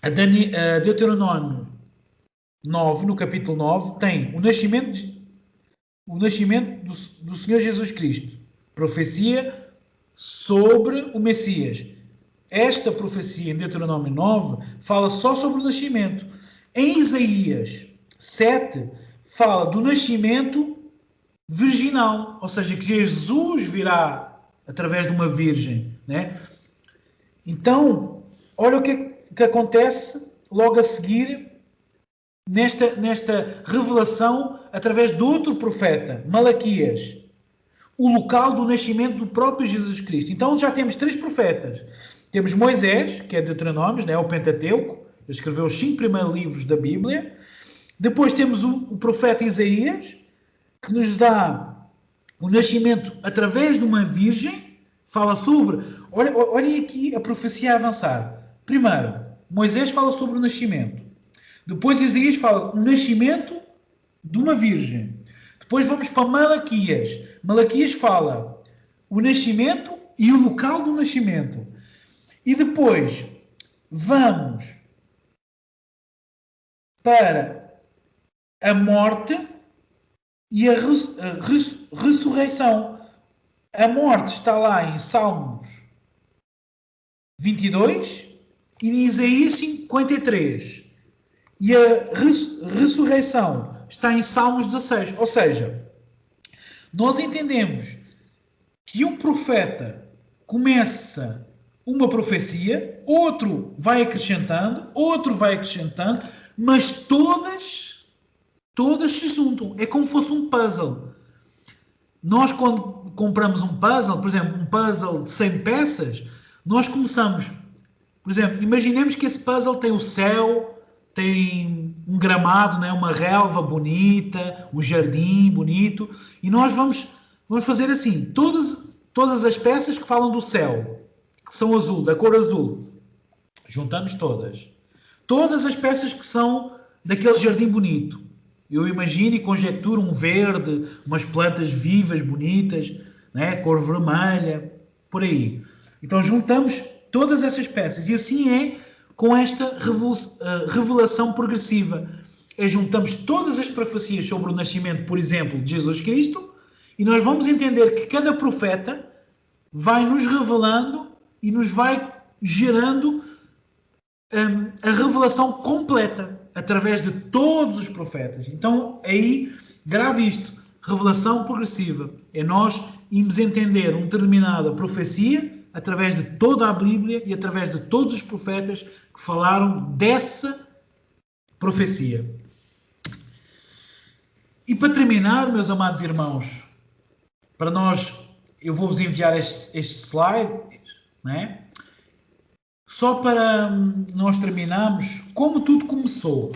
a Deuteronômio 9, no capítulo 9, tem o nascimento do Senhor Jesus Cristo. Profecia sobre o Messias. Esta profecia em Deuteronômio 9 fala só sobre o nascimento. Em Isaías 7 fala do nascimento virginal, ou seja, que Jesus virá através de uma virgem, né? Então, olha o que acontece logo a seguir nesta revelação através de outro profeta, Malaquias, o local do nascimento do próprio Jesus Cristo. Então já temos 3 profetas. Temos Moisés, que é Deuteronômios, né, o Pentateuco, ele escreveu os 5 primeiros livros da Bíblia. Depois temos o profeta Isaías, que nos dá O nascimento através de uma virgem fala sobre... Olhem aqui a profecia a avançar. Primeiro, Moisés fala sobre o nascimento. Depois Isaías fala o nascimento de uma virgem. Depois vamos para Malaquias. Malaquias fala o nascimento e o local do nascimento. E depois vamos para a morte e a ressurreição. A morte está lá em Salmos 22 e em Isaías 53. E a ressurreição está em Salmos 16. Ou seja, nós entendemos que um profeta começa uma profecia, outro vai acrescentando, mas todas se juntam. É como se fosse um puzzle. Nós, quando compramos um puzzle, por exemplo, um puzzle de 100 peças, nós começamos, por exemplo, imaginemos que esse puzzle tem o céu, tem um gramado, né, uma relva bonita, um jardim bonito, e nós vamos fazer assim, todas as peças que falam do céu, que são azul, da cor azul, juntamos todas. Todas as peças que são daquele jardim bonito. Eu imagino e conjecturo um verde, umas plantas vivas, bonitas, né? Cor vermelha, por aí. Então juntamos todas essas peças. E assim é com esta revelação progressiva. Juntamos todas as profecias sobre o nascimento, por exemplo, de Jesus Cristo, e nós vamos entender que cada profeta vai nos revelando e nos vai gerando a revelação completa através de todos os profetas. Então, aí, grave isto. Revelação progressiva. É nós irmos entender uma determinada profecia através de toda a Bíblia e através de todos os profetas que falaram dessa profecia. E para terminar, meus amados irmãos, para nós, eu vou-vos enviar este slide, né? Só para nós terminarmos, como tudo começou.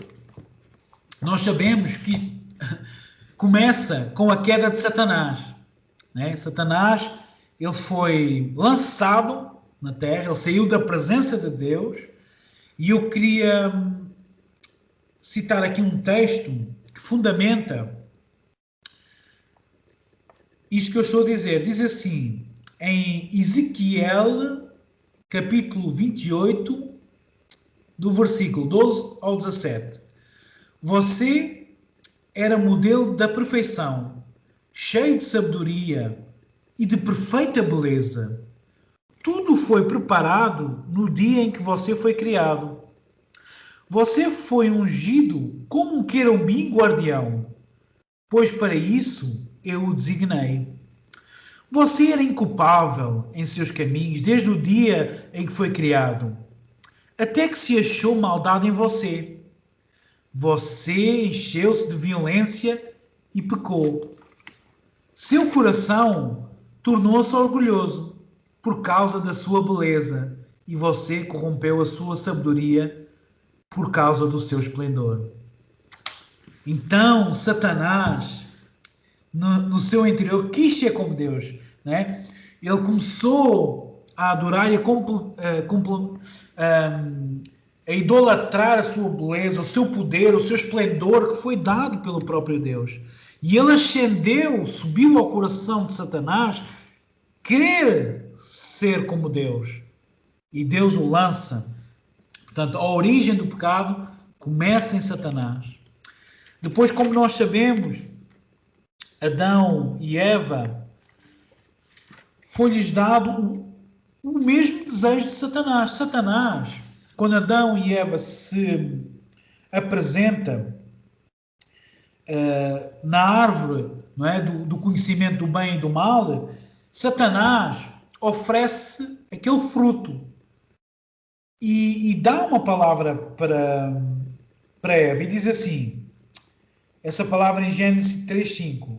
Nós sabemos que começa com a queda de Satanás. Né? Satanás, ele foi lançado na terra, ele saiu da presença de Deus, e eu queria citar aqui um texto que fundamenta isto que eu estou a dizer. Diz assim, em Ezequiel, capítulo 28, do versículo 12 ao 17. Você era modelo da perfeição, cheio de sabedoria e de perfeita beleza. Tudo foi preparado no dia em que você foi criado. Você foi ungido como um querubim guardião, pois para isso eu o designei. Você era inculpável em seus caminhos desde o dia em que foi criado, até que se achou maldade em você. Você encheu-se de violência e pecou. Seu coração tornou-se orgulhoso por causa da sua beleza, e você corrompeu a sua sabedoria por causa do seu esplendor. Então, Satanás, no seu interior, quis ser como Deus, né? Ele começou a adorar e a idolatrar a sua beleza, o seu poder, o seu esplendor que foi dado pelo próprio Deus. E ele ascendeu, subiu ao coração de Satanás, querer ser como Deus. E Deus o lança. Portanto, a origem do pecado começa em Satanás. Depois, como nós sabemos, Adão e Eva, foi-lhes dado o mesmo desejo de Satanás. Satanás, quando Adão e Eva se apresentam na árvore, não é, do conhecimento do bem e do mal, Satanás oferece aquele fruto e dá uma palavra para Eva e diz assim, essa palavra em Gênesis 3:5.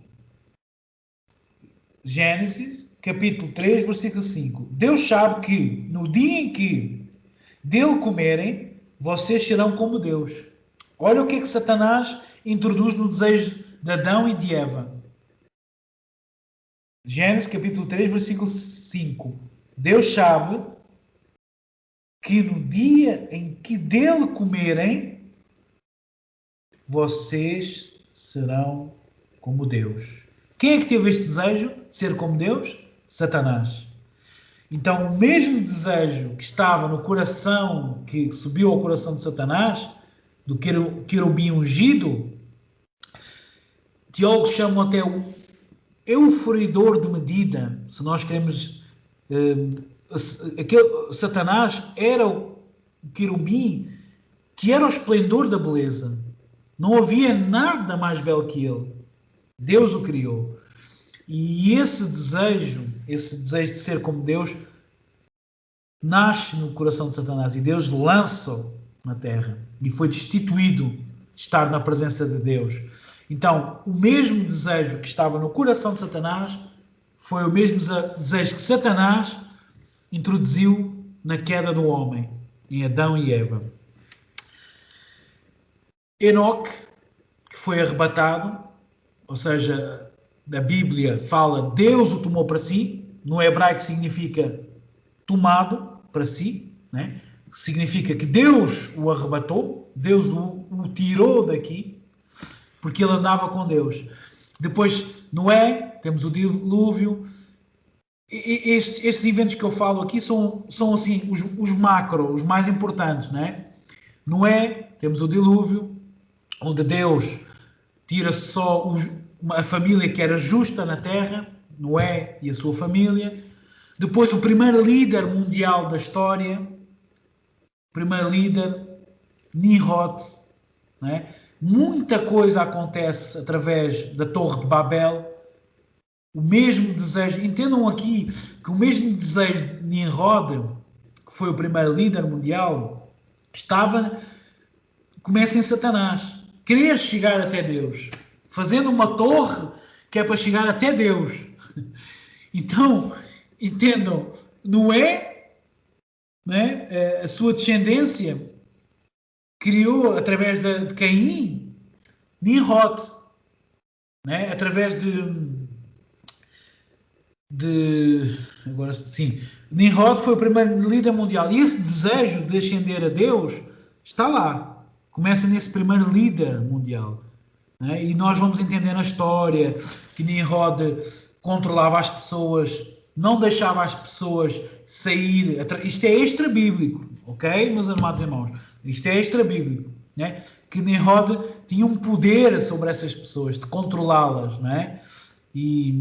Gênesis, capítulo 3, versículo 5. Deus sabe que no dia em que dele comerem, vocês serão como Deus. Olha o que é que Satanás introduz no desejo de Adão e de Eva. Gênesis capítulo 3, versículo 5. Deus sabe que no dia em que dele comerem, vocês serão como Deus. Quem é que teve este desejo de ser como Deus? Satanás. Então, o mesmo desejo que estava no coração, que subiu ao coração de Satanás, do querubim ungido, teólogos chamam até o euforidor de medida. Se nós queremos... Satanás era o querubim que era o esplendor da beleza. Não havia nada mais belo que ele. Deus o criou. E esse desejo de ser como Deus, nasce no coração de Satanás. E Deus lança-o na terra. E foi destituído de estar na presença de Deus. Então, o mesmo desejo que estava no coração de Satanás foi o mesmo desejo que Satanás introduziu na queda do homem, em Adão e Eva. Enoque, que foi arrebatado, ou seja, a Bíblia fala Deus o tomou para si, no hebraico significa tomado para si, né? Significa que Deus o arrebatou, Deus o tirou daqui, porque ele andava com Deus. Depois, Noé, temos o dilúvio. Estes eventos que eu falo aqui são assim, os macro, os mais importantes, né? Noé, temos o dilúvio, onde Deus tira só a família que era justa na terra, Noé e a sua família. Depois, o primeiro líder mundial da história, Nimrod, né? Muita coisa acontece através da Torre de Babel. O mesmo desejo, entendam aqui que o mesmo desejo de Nimrod, que foi o primeiro líder mundial, começa em Satanás. Querer chegar até Deus, fazendo uma torre que é para chegar até Deus. Então, entendam, Noé, né, a sua descendência, criou através de Caim, Nimrod, né, através agora sim, Nimrod foi o primeiro líder mundial. E esse desejo de ascender a Deus está lá. Começa nesse primeiro líder mundial. Né? E nós vamos entender na história que Nimrod controlava as pessoas, não deixava as pessoas sair. Isto é extra-bíblico, ok, meus amados irmãos? Isto é extra-bíblico. Né? Que Nimrod tinha um poder sobre essas pessoas, de controlá-las. Né? E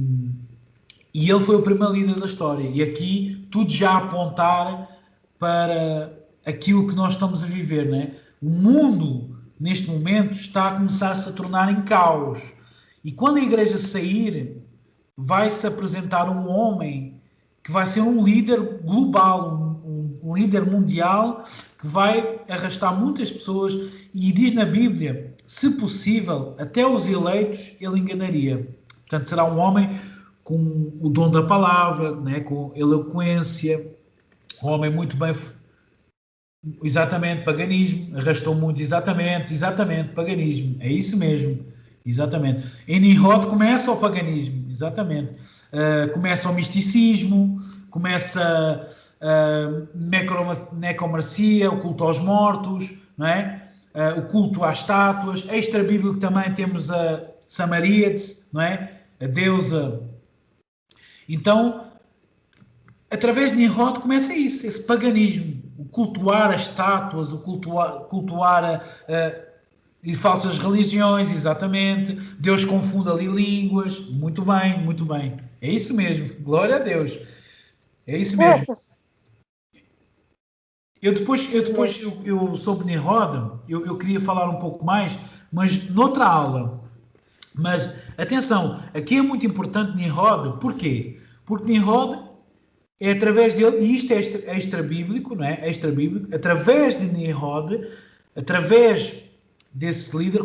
ele foi o primeiro líder da história. E aqui tudo já a apontar para aquilo que nós estamos a viver. Né? O mundo, neste momento, está a começar-se a tornar em caos. E quando a igreja sair, vai-se apresentar um homem que vai ser um líder global, um líder mundial, que vai arrastar muitas pessoas. E diz na Bíblia, se possível, até os eleitos ele enganaria. Portanto, será um homem com o dom da palavra, né, com eloquência, um homem muito bem... Exatamente, paganismo, arrastou muito, exatamente, paganismo, é isso mesmo, exatamente. Em Nimrod começa o paganismo, exatamente, começa o misticismo, começa a necromancia, o culto aos mortos, não é? O culto às estátuas. Extra-bíblico também temos a Samaríades, não é? A deusa. Então, através de Nimrod começa isso, esse paganismo, o cultuar as estátuas, o cultuar e falsas religiões, exatamente. Deus confunde ali línguas. Muito bem, muito bem. É isso mesmo. Glória a Deus. É isso mesmo. Eu sobre Nimrod, eu queria falar um pouco mais, mas noutra aula. Mas, atenção, aqui é muito importante Nimrod. Porquê? Porque Nimrod é através dele, e isto é extra-bíblico, não é? Extra-bíblico, através de Nimrod, através desse líder,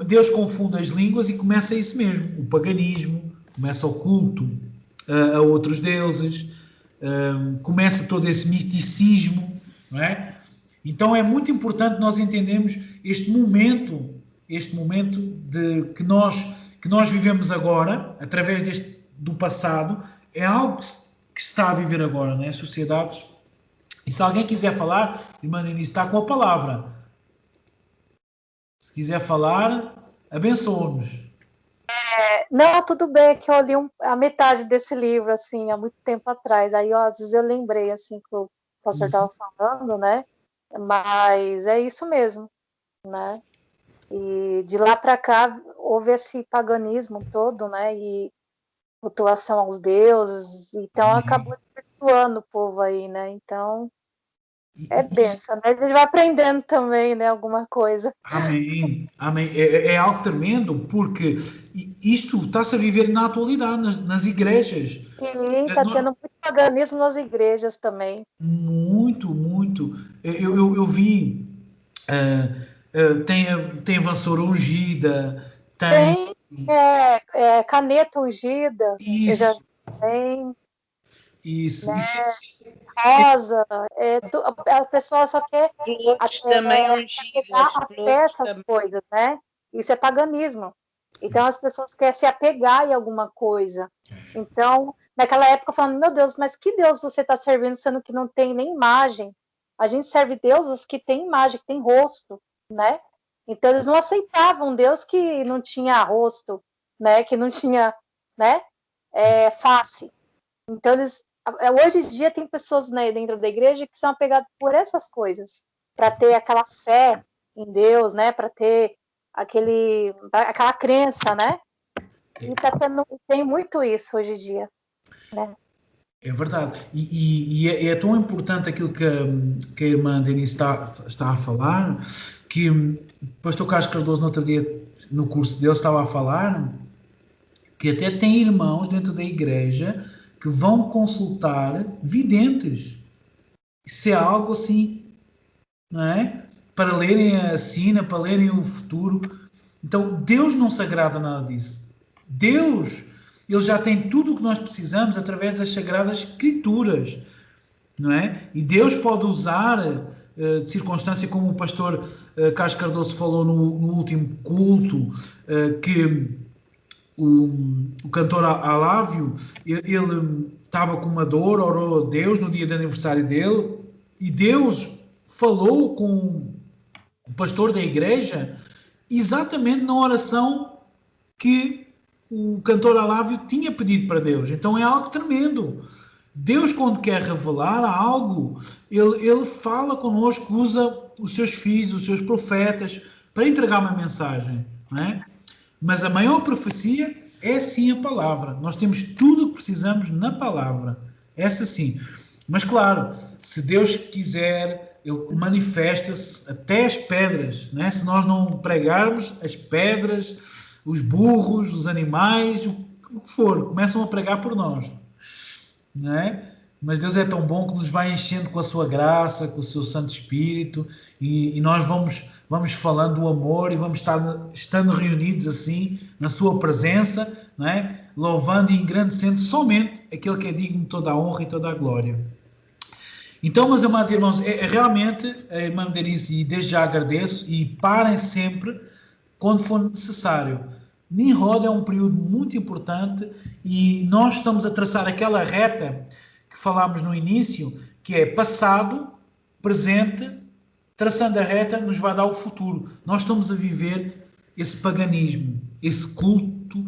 Deus confunde as línguas e começa isso mesmo, o paganismo, começa o culto a outros deuses, começa todo esse misticismo, não é? Então é muito importante nós entendermos este momento que nós vivemos agora, através do passado, é algo que se está a viver agora, né? As sociedades. E se alguém quiser falar, irmã Denise, está com a palavra. Se quiser falar, abençoe-nos. Não, tudo bem, que eu li a metade desse livro, assim, há muito tempo atrás. Aí, às vezes, eu lembrei, assim, que o pastor estava falando, né? Mas é isso mesmo, né? E de lá para cá houve esse paganismo todo, né? E cultuação aos deuses, então acabou desvirtuando o povo aí, né? Então é benção, né? A gente vai aprendendo também, né? Alguma coisa. Amém, amém. É algo tremendo, porque isto está-se a viver na atualidade, nas igrejas. Sim, está tendo muito paganismo nas igrejas também. Muito, muito. Eu vi, tem a vassoura ungida, tem Tem caneta ungida, eu já isso, tem, isso, né? isso, Rosa, a pessoa só quer Flores também ungidas, até flores essas também. coisas, né? Isso é paganismo. Então as pessoas querem se apegar em alguma coisa. Então, naquela época, falando, meu Deus, mas que Deus você está servindo, sendo que não tem nem imagem? A gente serve deuses que tem imagem, que tem rosto, né? Então eles não aceitavam um Deus que não tinha rosto, né? Que não tinha, né? Face. Então eles hoje em dia tem pessoas, né, dentro da igreja que são apegadas por essas coisas, para ter aquela fé em Deus, né, para ter aquela crença, né? E tem muito isso hoje em dia, né? é verdade. E é tão importante aquilo que a irmã Denise está a falar, que o pastor Carlos Cardoso, no outro dia, no curso dele, estava a falar que até tem irmãos dentro da igreja que vão consultar videntes. Isso é algo assim, não é? Para lerem a sina, para lerem o futuro. Então, Deus não se agrada nada disso. Deus, Ele já tem tudo o que nós precisamos através das Sagradas Escrituras, não é? E Deus pode usar de circunstância, como o pastor Carlos Cardoso falou no último culto, que o cantor Alávio, ele estava com uma dor, orou a Deus no dia de aniversário dele, e Deus falou com o pastor da igreja exatamente na oração que o cantor Alávio tinha pedido para Deus. Então é algo tremendo. Deus, quando quer revelar algo, ele fala connosco, usa os seus filhos, os seus profetas, para entregar uma mensagem, não é? Mas a maior profecia é sim a palavra. Nós temos tudo o que precisamos na palavra. Essa sim. Mas claro, se Deus quiser, Ele manifesta-se até as pedras, né? Se nós não pregarmos, as pedras, os burros, os animais, o que for, começam a pregar por nós, não é? Mas Deus é tão bom que nos vai enchendo com a sua graça, com o seu Santo Espírito, e nós vamos falando do amor e vamos estando reunidos assim na sua presença, não é? Louvando e engrandecendo somente aquele que é digno de toda a honra e toda a glória. Então, meus amados irmãos, realmente, a irmã Denise, e desde já agradeço, e parem sempre quando for necessário. Nimrod é um período muito importante e nós estamos a traçar aquela reta que falámos no início, que é passado, presente, traçando a reta nos vai dar o futuro. Nós estamos a viver esse paganismo, esse culto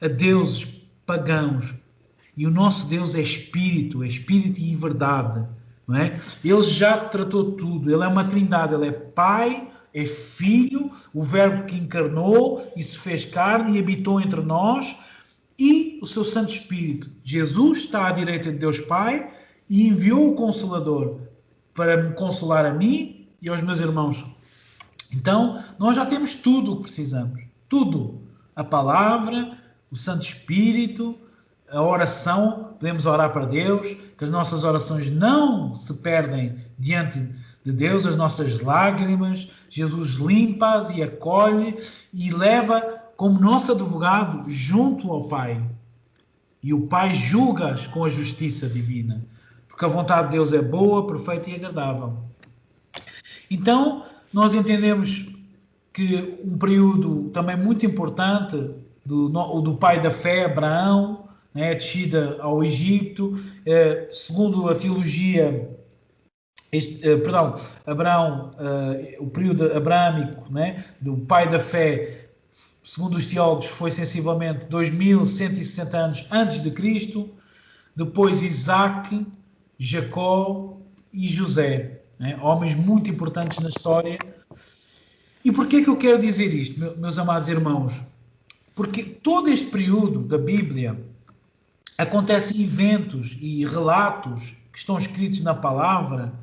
a deuses pagãos. E o nosso Deus é espírito e verdade. Não é? Ele já tratou tudo, ele é uma trindade, ele é Pai, é Filho, o Verbo que encarnou e se fez carne e habitou entre nós, e o seu Santo Espírito. Jesus está à direita de Deus Pai e enviou o Consolador para me consolar a mim e aos meus irmãos. Então, nós já temos tudo o que precisamos. Tudo. A palavra, o Santo Espírito, a oração, podemos orar para Deus, que as nossas orações não se perdem diante de Deus, as nossas lágrimas, Jesus limpa-as e acolhe e leva como nosso advogado junto ao Pai. E o Pai julga-as com a justiça divina, porque a vontade de Deus é boa, perfeita e agradável. Então, nós entendemos que um período também muito importante do pai da fé, Abraão, né, a descida ao Egito, segundo a teologia, Abraão, o período abrâmico, né, do pai da fé, segundo os teólogos, foi sensivelmente 2160 anos antes de Cristo. Depois Isaac, Jacó e José, né, homens muito importantes na história. E porquê que eu quero dizer isto, meus amados irmãos? Porque todo este período da Bíblia acontecem eventos e relatos que estão escritos na palavra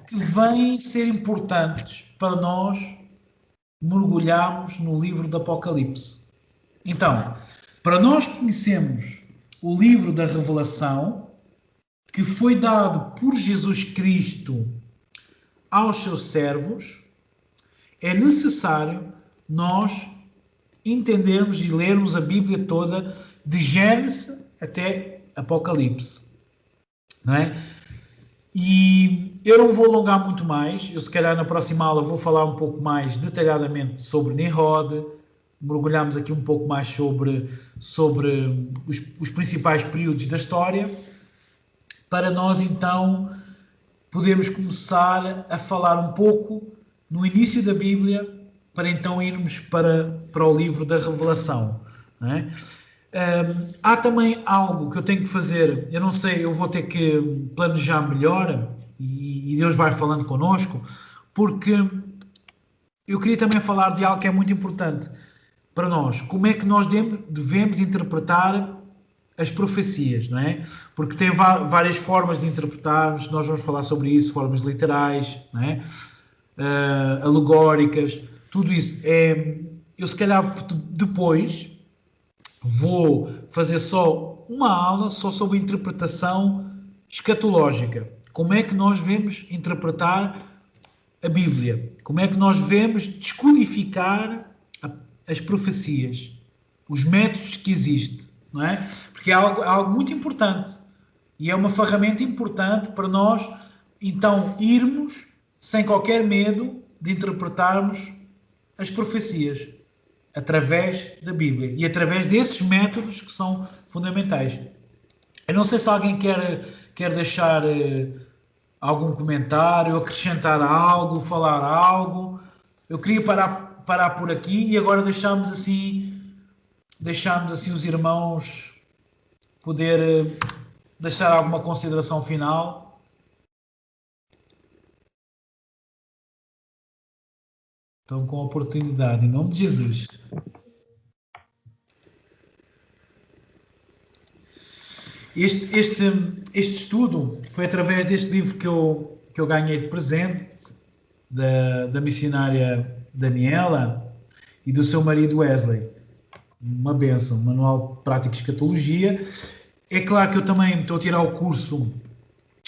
que vêm ser importantes para nós mergulharmos no livro do Apocalipse. Então, para nós conhecermos o livro da Revelação, que foi dado por Jesus Cristo aos seus servos, é necessário nós entendermos e lermos a Bíblia toda, de Gênesis até Apocalipse, não é? E eu não vou alongar muito mais. Eu, se calhar, na próxima aula vou falar um pouco mais detalhadamente sobre Nimrod, mergulhamos aqui um pouco mais sobre os principais períodos da história, para nós então podermos começar a falar um pouco no início da Bíblia, para então irmos para o livro da Revelação, não é? Há também algo que eu tenho que fazer, eu não sei, eu vou ter que planejar melhor, e Deus vai falando connosco, porque eu queria também falar de algo que é muito importante para nós. Como é que nós devemos interpretar as profecias, não é? Porque tem várias formas de interpretarmos, nós vamos falar sobre isso, formas literais, não é? Alegóricas, tudo isso. Eu, se calhar, depois vou fazer só uma aula só sobre interpretação escatológica. Como é que nós devemos interpretar a Bíblia? Como é que nós devemos descodificar as profecias? Os métodos que existem, não é? Porque é algo muito importante e é uma ferramenta importante para nós, então, irmos sem qualquer medo de interpretarmos as profecias através da Bíblia e através desses métodos que são fundamentais. Eu não sei se alguém quer deixar algum comentário, acrescentar algo, falar algo. Eu queria parar por aqui e agora deixamos assim os irmãos poder deixar alguma consideração final. Estão com a oportunidade, em nome de Jesus. Este estudo foi através deste livro que eu ganhei de presente, da missionária Daniela e do seu marido Wesley. Uma bênção, Manual Prático de Escatologia. É claro que eu também estou a tirar o curso,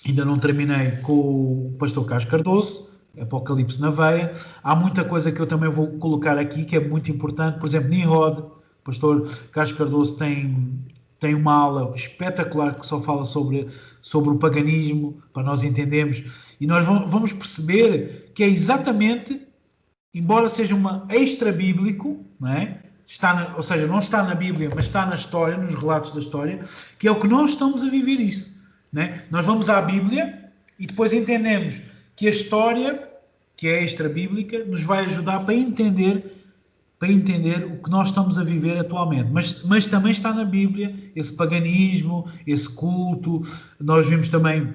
ainda não terminei, com o pastor Carlos Cardoso, Apocalipse na Veia. Há muita coisa que eu também vou colocar aqui que é muito importante. Por exemplo, Nimrod, o pastor Carlos Cardoso tem uma aula espetacular que só fala sobre o paganismo, para nós entendermos, e nós vamos perceber que é exatamente, embora seja uma extra-bíblico, não é? Ou seja, não está na Bíblia, mas está na história, nos relatos da história, que é o que nós estamos a viver isso, não é? Nós vamos à Bíblia e depois entendemos que a história, que é extra-bíblica, nos vai ajudar para entender o que nós estamos a viver atualmente. Mas também está na Bíblia esse paganismo, esse culto. Nós vimos também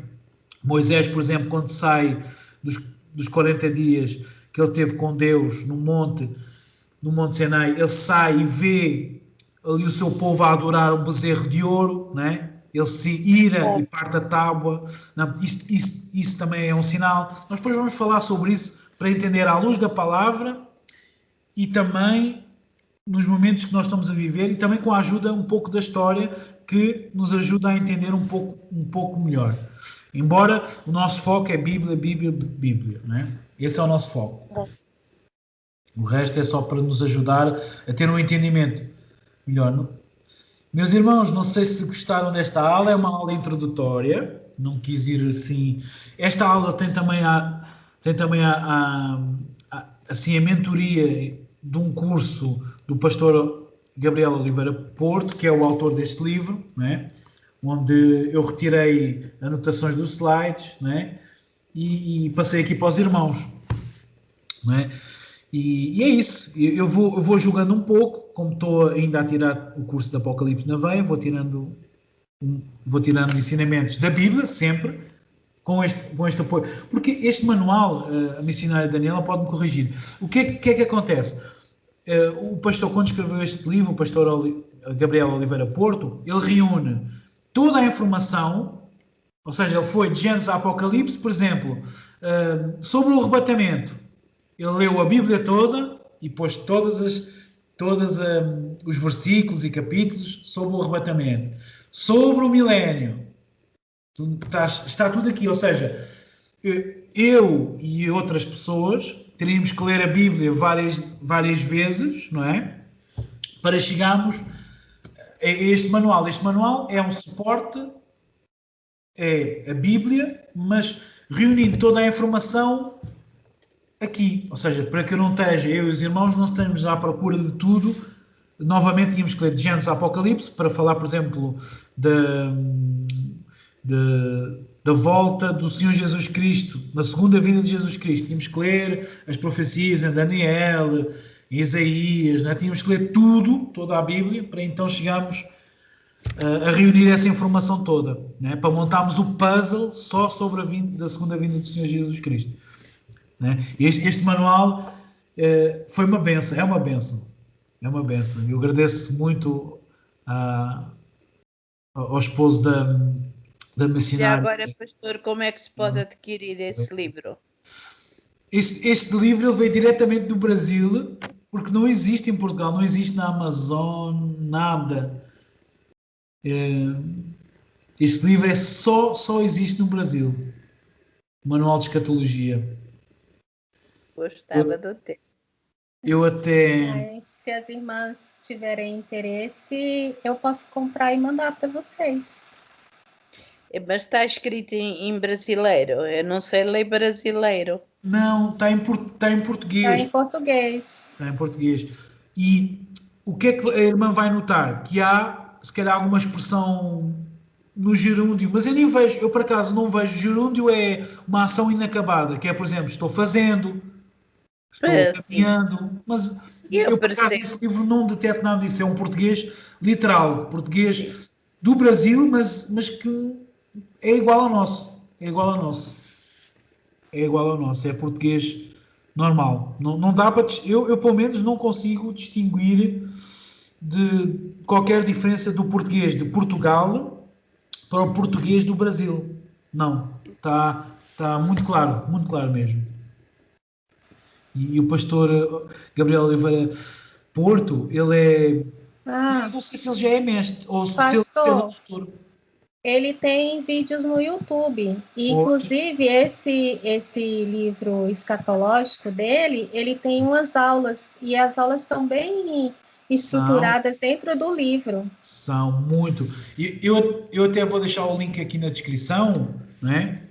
Moisés, por exemplo, quando sai dos 40 dias que ele teve com Deus no Monte Sinai, ele sai e vê ali o seu povo a adorar um bezerro de ouro, não é? Ele se ira e parte a tábua. Não, isso também é um sinal. Nós depois vamos falar sobre isso para entender à luz da palavra e também nos momentos que nós estamos a viver, e também com a ajuda um pouco da história, que nos ajuda a entender um pouco melhor. Embora o nosso foco é Bíblia, Bíblia, Bíblia, não é? Esse é o nosso foco. O resto é só para nos ajudar a ter um entendimento melhor. Meus irmãos, não sei se gostaram desta aula, é uma aula introdutória, não quis ir assim. Esta aula tem também assim, a mentoria de um curso do pastor Gabriel Oliveira Porto, que é o autor deste livro, né? Onde eu retirei anotações dos slides, né? E passei aqui para os irmãos, né? E é isso, eu vou jogando um pouco, como estou ainda a tirar o curso de Apocalipse na veia, vou tirando ensinamentos da Bíblia, sempre, com este apoio. Porque este manual, a missionária Daniela pode-me corrigir. O que é que acontece? O pastor, quando escreveu este livro, o pastor Gabriel Oliveira Porto, ele reúne toda a informação, ou seja, ele foi de Gênesis a Apocalipse, por exemplo, sobre o arrebatamento. Ele leu a Bíblia toda e pôs todos os versículos e capítulos sobre o arrebatamento. Sobre o milénio. Está tudo aqui, ou seja, eu e outras pessoas teríamos que ler a Bíblia várias vezes, não é? Para chegarmos a este manual. Este manual é um suporte, é a Bíblia, mas reunindo toda a informação aqui, ou seja, para que eu não esteja, eu e os irmãos não estejamos à procura de tudo, novamente tínhamos que ler de Gênesis a Apocalipse para falar, por exemplo, da volta do Senhor Jesus Cristo, na segunda vinda de Jesus Cristo. Tínhamos que ler as profecias em Daniel, em Isaías, né? Tínhamos que ler toda a Bíblia, para então chegarmos a reunir essa informação toda, né? Para montarmos o puzzle só sobre a segunda vinda do Senhor Jesus Cristo. Né? Este manual foi uma benção, é uma benção. É uma benção. Eu agradeço muito ao esposo da missionária. E agora, pastor, como é que se pode adquirir esse livro? Este livro veio diretamente do Brasil, porque não existe em Portugal, não existe na Amazon, nada. Este livro só existe no Brasil. Manual de Escatologia. Gostava do tempo. Eu até... Mas, se as irmãs tiverem interesse, eu posso comprar e mandar para vocês. Mas está escrito em brasileiro. Eu não sei ler brasileiro. Não, está em português. Está em português. Está em português. E o que é que a irmã vai notar? Que há, se calhar, alguma expressão no gerúndio, mas eu nem vejo, eu por acaso não vejo gerúndio, é uma ação inacabada, que é, por exemplo, estou fazendo, estou caminhando, mas eu por acaso neste livro não detecto nada disso, é um português literal, português do Brasil, mas que é igual ao nosso, é português normal, não dá para, eu pelo menos não consigo distinguir de qualquer diferença do português de Portugal para o português do Brasil. Não, está muito claro mesmo. E o pastor Gabriel Oliveira Porto, ele é... não sei se ele já é mestre, ou se ele fez autor. Ele tem vídeos no YouTube. E, inclusive, esse livro escatológico dele, ele tem umas aulas. E as aulas são bem estruturadas dentro do livro. São muito. Eu até vou deixar o link aqui na descrição, né?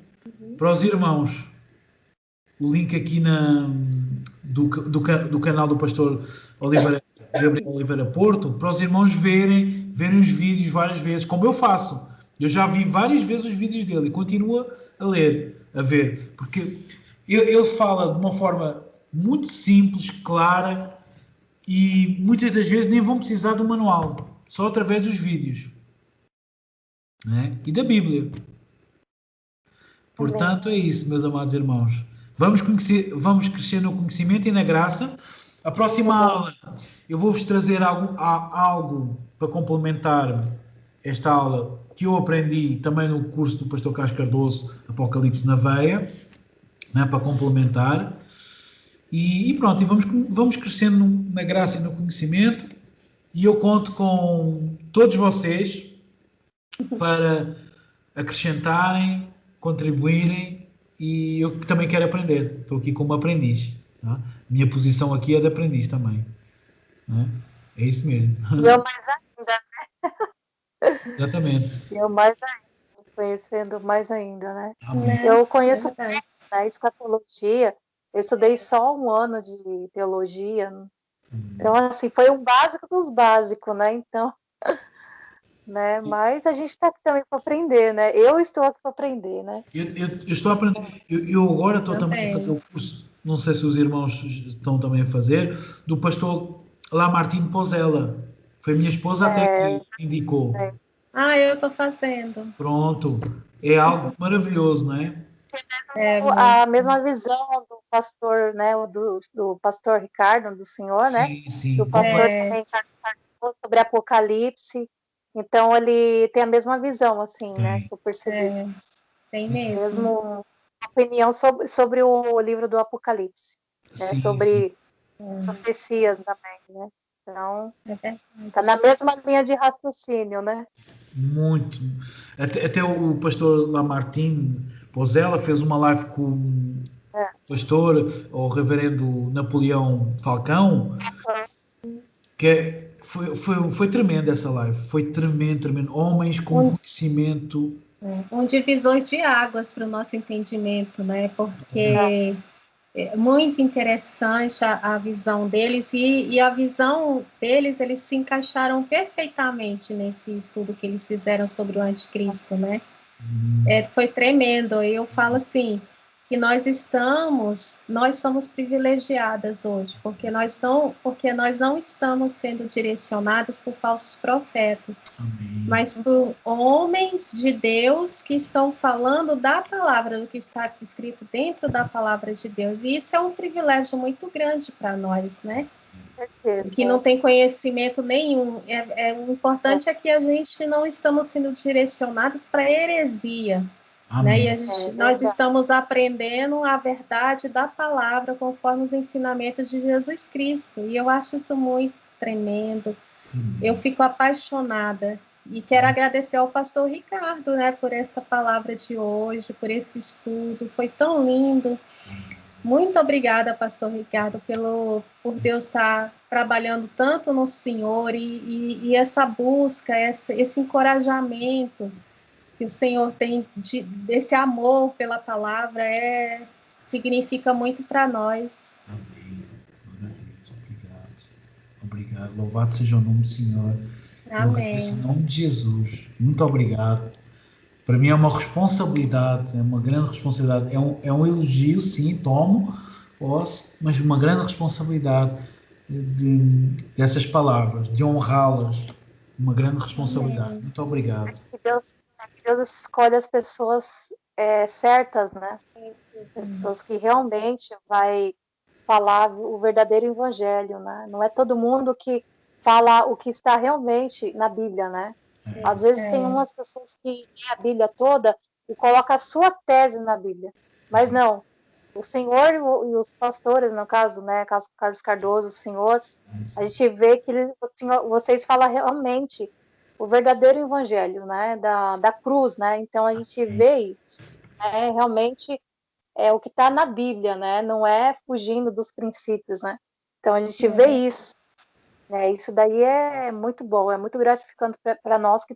Para os irmãos. O link aqui do canal do pastor Gabriel Oliveira Porto, para os irmãos verem os vídeos várias vezes, como eu faço. Eu já vi várias vezes os vídeos dele e continuo a ver, porque ele fala de uma forma muito simples, clara, e muitas das vezes nem vão precisar do manual, só através dos vídeos, né? E da Bíblia. Portanto, é isso, meus amados irmãos. Vamos crescer no conhecimento e na graça. A próxima aula, eu vou-vos trazer algo para complementar esta aula que eu aprendi também no curso do pastor Carlos Cardoso, Apocalipse na Veia, né, para complementar. E pronto, e vamos crescendo na graça e no conhecimento, e eu conto com todos vocês para acrescentarem, contribuírem, e eu também quero aprender, estou aqui como aprendiz, tá? Minha posição aqui é de aprendiz também, né? É isso mesmo. E eu mais ainda, né? Exatamente. E eu mais ainda, conhecendo mais ainda, né? Amém. Eu conheço a escatologia. Eu estudei só um ano de teologia, Então, assim, foi um básico dos básicos, né? Então, né? Mas a gente está aqui também para aprender, né? Eu estou aqui para aprender, né? Eu estou a aprender. Eu agora estou também a fazer o curso, não sei se os irmãos estão também a fazer, do pastor Lamartine Pozella. Foi a minha esposa até que indicou. Eu estou fazendo. Pronto. É algo maravilhoso, não é? A mesma visão do pastor, né? Do pastor Ricardo, do senhor, né? Sim, sim. Do pastor também sobre Apocalipse. Então ele tem a mesma visão, assim, né? Que eu percebi. Tem mesmo. Mesmo opinião sobre o livro do Apocalipse, né? Sobre profecias também, né? Então, tá na mesma linha de raciocínio, né? Muito. Até o pastor Lamartine Pozella fez uma live com o pastor, o reverendo Napoleão Falcão, que foi tremenda essa live. Foi tremendo. Homens com conhecimento. Um divisor de águas para o nosso entendimento, né? Porque é muito interessante a visão deles e a visão deles, eles se encaixaram perfeitamente nesse estudo que eles fizeram sobre o anticristo, né? Foi tremendo. Eu falo assim, que nós somos privilegiadas hoje, porque nós não estamos sendo direcionadas por falsos profetas, mas por homens de Deus que estão falando da palavra, do que está escrito dentro da palavra de Deus, e isso é um privilégio muito grande para nós, né? Que não tem conhecimento nenhum. O importante é que a gente não estamos sendo direcionados para heresia, né? E nós estamos aprendendo a verdade da palavra conforme os ensinamentos de Jesus Cristo. E eu acho isso muito tremendo. Eu fico apaixonada. E quero agradecer ao pastor Ricardo, né, por esta palavra de hoje, por esse estudo. Foi tão lindo. Muito obrigada, pastor Ricardo, por Deus estar trabalhando tanto no Senhor e essa busca, esse encorajamento que o Senhor tem desse amor pela palavra significa muito para nós. Amém. Glória a Deus. Obrigado. Louvado seja o nome do Senhor. Amém. Em nome de Jesus. Muito obrigado. Para mim é uma responsabilidade, é uma grande responsabilidade. É um elogio, sim, tomo, posso, mas uma grande responsabilidade dessas palavras, de honrá-las. Uma grande responsabilidade. Amém. Muito obrigado. Deus escolhe as pessoas certas, né? Pessoas que realmente vai falar o verdadeiro evangelho, né? Não é todo mundo que fala o que está realmente na Bíblia, né? Às vezes tem umas pessoas que lê a Bíblia toda e coloca a sua tese na Bíblia, mas não. O Senhor e os pastores, no caso, né, caso Carlos Cardoso, os senhores, a gente vê que vocês falam realmente o verdadeiro evangelho, né, da cruz, né? Então a gente vê isso, né, realmente é o que está na Bíblia, né? Não é fugindo dos princípios, né? Então a gente vê isso. Isso daí é muito bom, é muito gratificante para nós que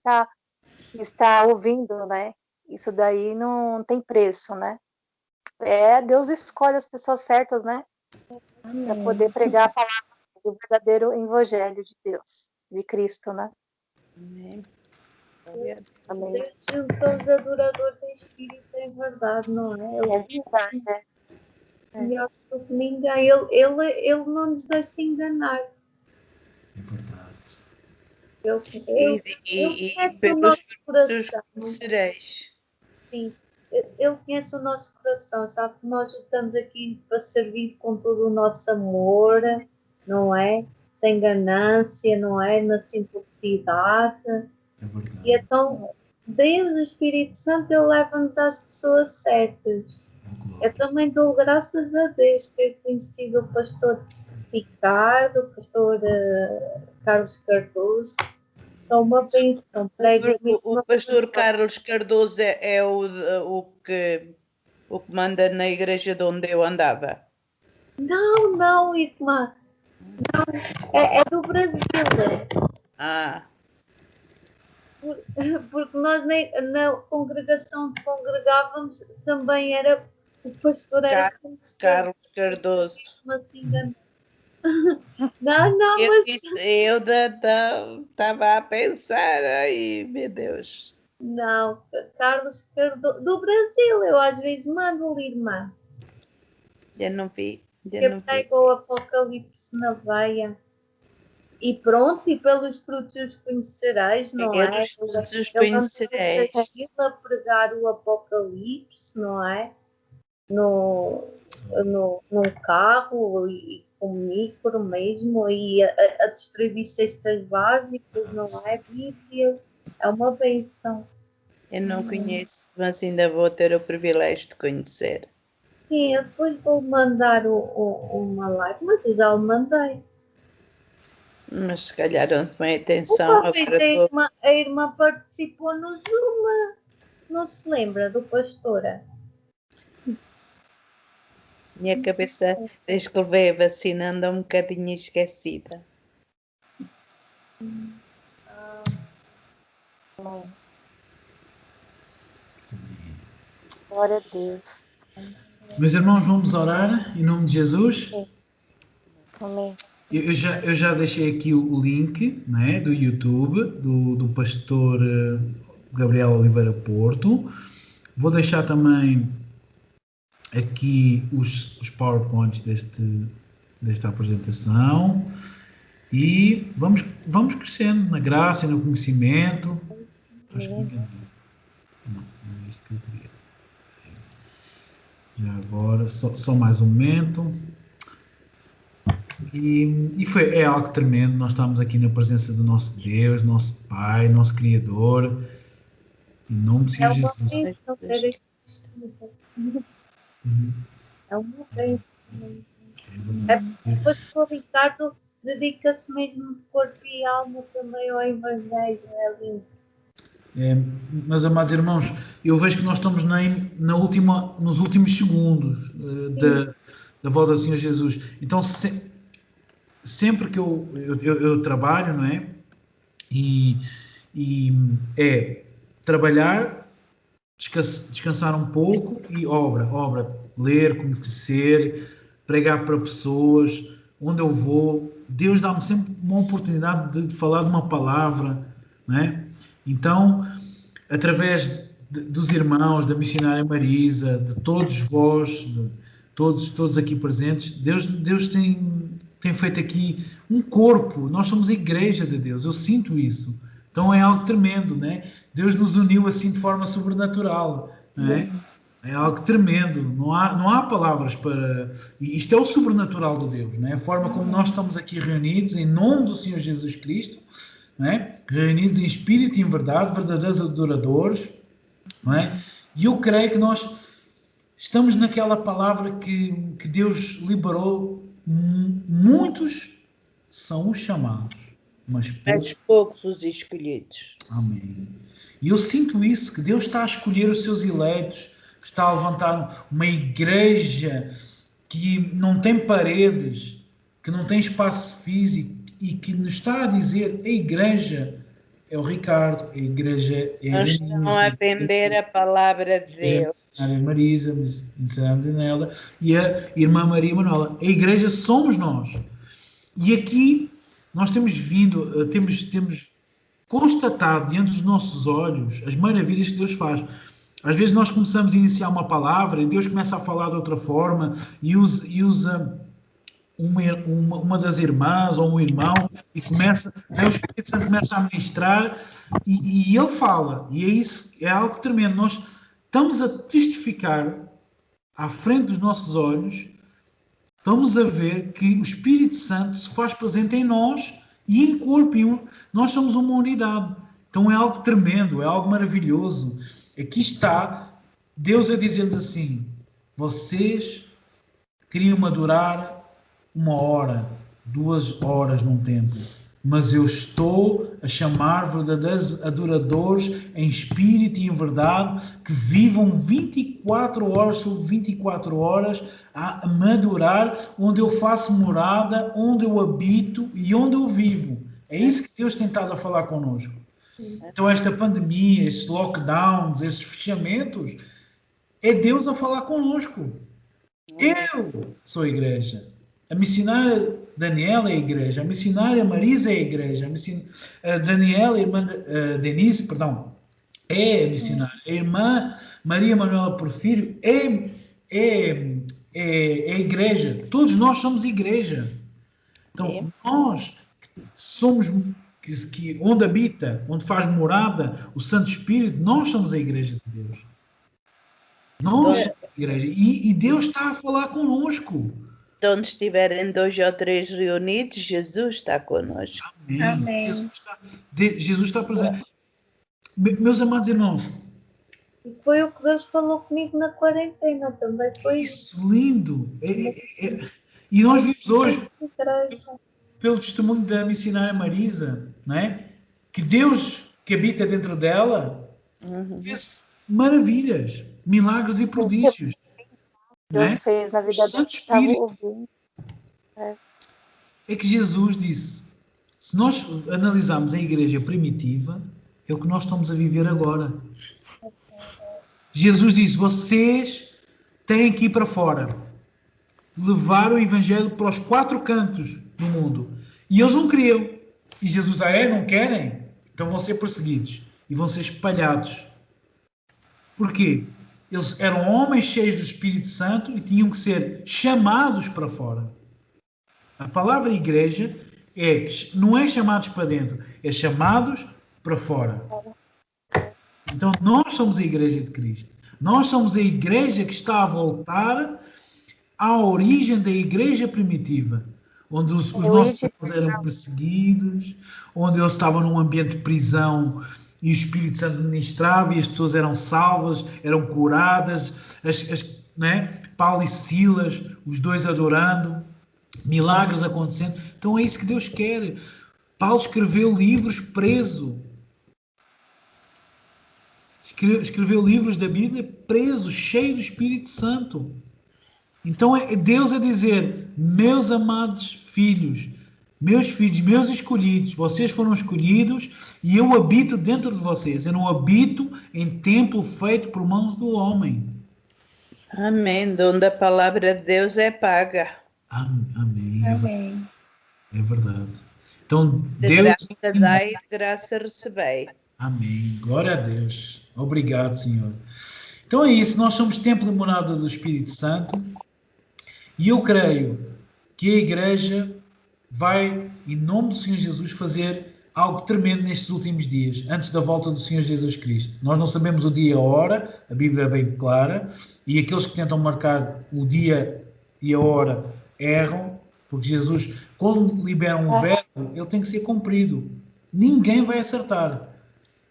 está ouvindo, né? Isso daí não tem preço, né? Deus escolhe as pessoas certas, né? Para poder pregar a palavra do verdadeiro evangelho de Deus, de Cristo, né? Amém. Amém. Deus junta os adoradores em espírito e em verdade, não é? É verdade, né? Melhor do que ninguém. Ele não nos deixa enganar. É verdade. Ele conhece o nosso coração. Sim, ele conhece o nosso coração, sabe que nós estamos aqui para servir com todo o nosso amor, não é? Sem ganância, não é? Na simplicidade. É verdade. E então, Deus, o Espírito Santo, ele leva-nos às pessoas certas. Eu também dou graças a Deus ter conhecido o pastor Ricardo, o pastor Carlos Cardoso. São uma bênção. O pastor Carlos Cardoso é o que manda na igreja de onde eu andava? Não, irmã. Não, é do Brasil. Porque nós na congregação que congregávamos também era o pastor era Carlos Cardoso. assim, Não, Eu mas estava a pensar, ai meu Deus. não, Carlos do Brasil, eu às vezes mando-lhe, irmã, Já não vi. que pega o Apocalipse na veia. E pronto, e pelos frutos os conhecerás, não é? Pelos frutos os Ele conhecereis. a pregar o Apocalipse, não é? Num carro e com micro mesmo, e a distribuir cestas básicas, não é? Bíblia, é uma bênção. Eu não conheço, mas ainda vou ter o privilégio de conhecer. Sim, eu depois vou mandar uma live, mas eu já o mandei. Mas se calhar não tomei atenção. Agora a irmã participou no Zoom, não se lembra do pastora? Minha cabeça, desde que levei a vacina, anda um bocadinho esquecida. Glória a Deus. Meus irmãos, vamos orar em nome de Jesus. Amém. Eu já deixei aqui o link, né, do YouTube, do pastor Gabriel Oliveira Porto. Vou deixar também aqui os PowerPoints desta apresentação. E vamos crescendo na graça e no conhecimento. Acho que me enganei. Não é isto que eu queria. Já agora, só mais um momento. É algo tremendo. Nós estamos aqui na presença do nosso Deus, nosso Pai, nosso Criador. Em nome do Senhor Jesus. É uma bênção. O pastor Ricardo dedica-se mesmo de corpo e alma também ao Evangelho. É lindo. Meus amados irmãos, eu vejo que nós estamos nos últimos segundos da volta do Senhor Jesus. Então, sempre que eu trabalho, não é? E é trabalhar, descansar um pouco e obra, ler, conhecer, pregar para pessoas, onde eu vou. Deus dá-me sempre uma oportunidade de falar de uma palavra, não é? Então, através dos irmãos, da missionária Marisa, de todos vós, todos aqui presentes, Deus tem feito aqui um corpo. Nós somos a igreja de Deus, eu sinto isso. Então é algo tremendo, né? Deus nos uniu assim de forma sobrenatural, né? É algo tremendo, não há palavras para... Isto é o sobrenatural de Deus, né? A forma como nós estamos aqui reunidos em nome do Senhor Jesus Cristo, né? Reunidos em espírito e em verdade, verdadeiros adoradores, não é? E eu creio que nós estamos naquela palavra que Deus liberou. Muitos são os chamados, mas poucos os escolhidos. Amém. E eu sinto isso, que Deus está a escolher os seus eleitos, que está a levantar uma igreja que não tem paredes, que não tem espaço físico e que nos está a dizer: a igreja é o Ricardo, a igreja é a Nós estão a vender a palavra de Deus. A Marisa, a Daniela e a irmã Maria Manuela. A igreja somos nós. E aqui nós temos constatado diante dos nossos olhos as maravilhas que Deus faz. Às vezes nós começamos a iniciar uma palavra e Deus começa a falar de outra forma e usa uma das irmãs ou um irmão e o Espírito Santo começa a ministrar e ele fala, e é algo tremendo. Nós estamos a testificar à frente dos nossos olhos, estamos a ver que o Espírito Santo se faz presente em nós e em corpo, nós somos uma unidade. Então é algo tremendo, é algo maravilhoso. Aqui está Deus a dizer-nos assim: vocês queriam adorar 1 hora, 2 horas num templo, mas eu estou a chamar verdadeiros adoradores em espírito e em verdade, que vivam 24 horas sobre 24 horas a me adorar, onde eu faço morada, onde eu habito e onde eu vivo. É isso que Deus tem estado a falar connosco. Então esta pandemia, estes lockdowns, estes fechamentos, é Deus a falar connosco. Eu sou a igreja. A missionária Daniela é a igreja, a missionária Marisa é a igreja, a Daniela, a irmã Denise, perdão, é a missionária. A irmã Maria Manuela Porfírio é a igreja. Todos nós somos igreja. Então, nós somos onde habita, onde faz morada o Santo Espírito, nós somos a igreja de Deus. Nós somos a igreja. E Deus está a falar connosco. Onde estiverem 2 ou 3 reunidos, Jesus está connosco. Amém. Amém. Jesus está presente. Meus amados irmãos. E foi o que Deus falou comigo na quarentena também. Foi isso. Lindo. E nós vimos hoje, pelo testemunho da missionária Marisa, não é? Que Deus que habita dentro dela fez maravilhas, milagres e prodígios. Deus fez na vida dela. Espírito. É que Jesus disse, se nós analisarmos a igreja primitiva, é o que nós estamos a viver agora. Jesus disse, vocês têm que ir para fora, levar o evangelho para os 4 cantos do mundo. E eles não queriam. E Jesus, não querem? Então vão ser perseguidos e vão ser espalhados. Porquê? Eles eram homens cheios do Espírito Santo e tinham que ser chamados para fora. A palavra igreja não é chamados para dentro, é chamados para fora. Então nós somos a igreja de Cristo. Nós somos a igreja que está a voltar à origem da igreja primitiva, onde os nossos irmãos eram perseguidos, onde eles estavam num ambiente de prisão e o Espírito Santo ministrava e as pessoas eram salvas, eram curadas, né? Paulo e Silas, os dois adorando, milagres acontecendo. Então é isso que Deus quer. Paulo escreveu livros preso. Escreveu livros da Bíblia preso, cheio do Espírito Santo. Então é Deus a dizer, meus amados filhos, meus escolhidos, vocês foram escolhidos e eu habito dentro de vocês. Eu não habito em templo feito por mãos do homem. Amém. Onde a palavra de Deus é paga. Amém. Amém. É verdade. Então, de Deus... graça dai, de graça recebei. Amém. Glória a Deus. Obrigado, Senhor. Então é isso. Nós somos templo e morada do Espírito Santo. E eu creio que a igreja vai, em nome do Senhor Jesus, fazer algo tremendo nestes últimos dias, antes da volta do Senhor Jesus Cristo. Nós não sabemos o dia e a hora, a Bíblia é bem clara, e aqueles que tentam marcar o dia e a hora erram, porque Jesus, quando libera um verbo, ele tem que ser cumprido. Ninguém vai acertar.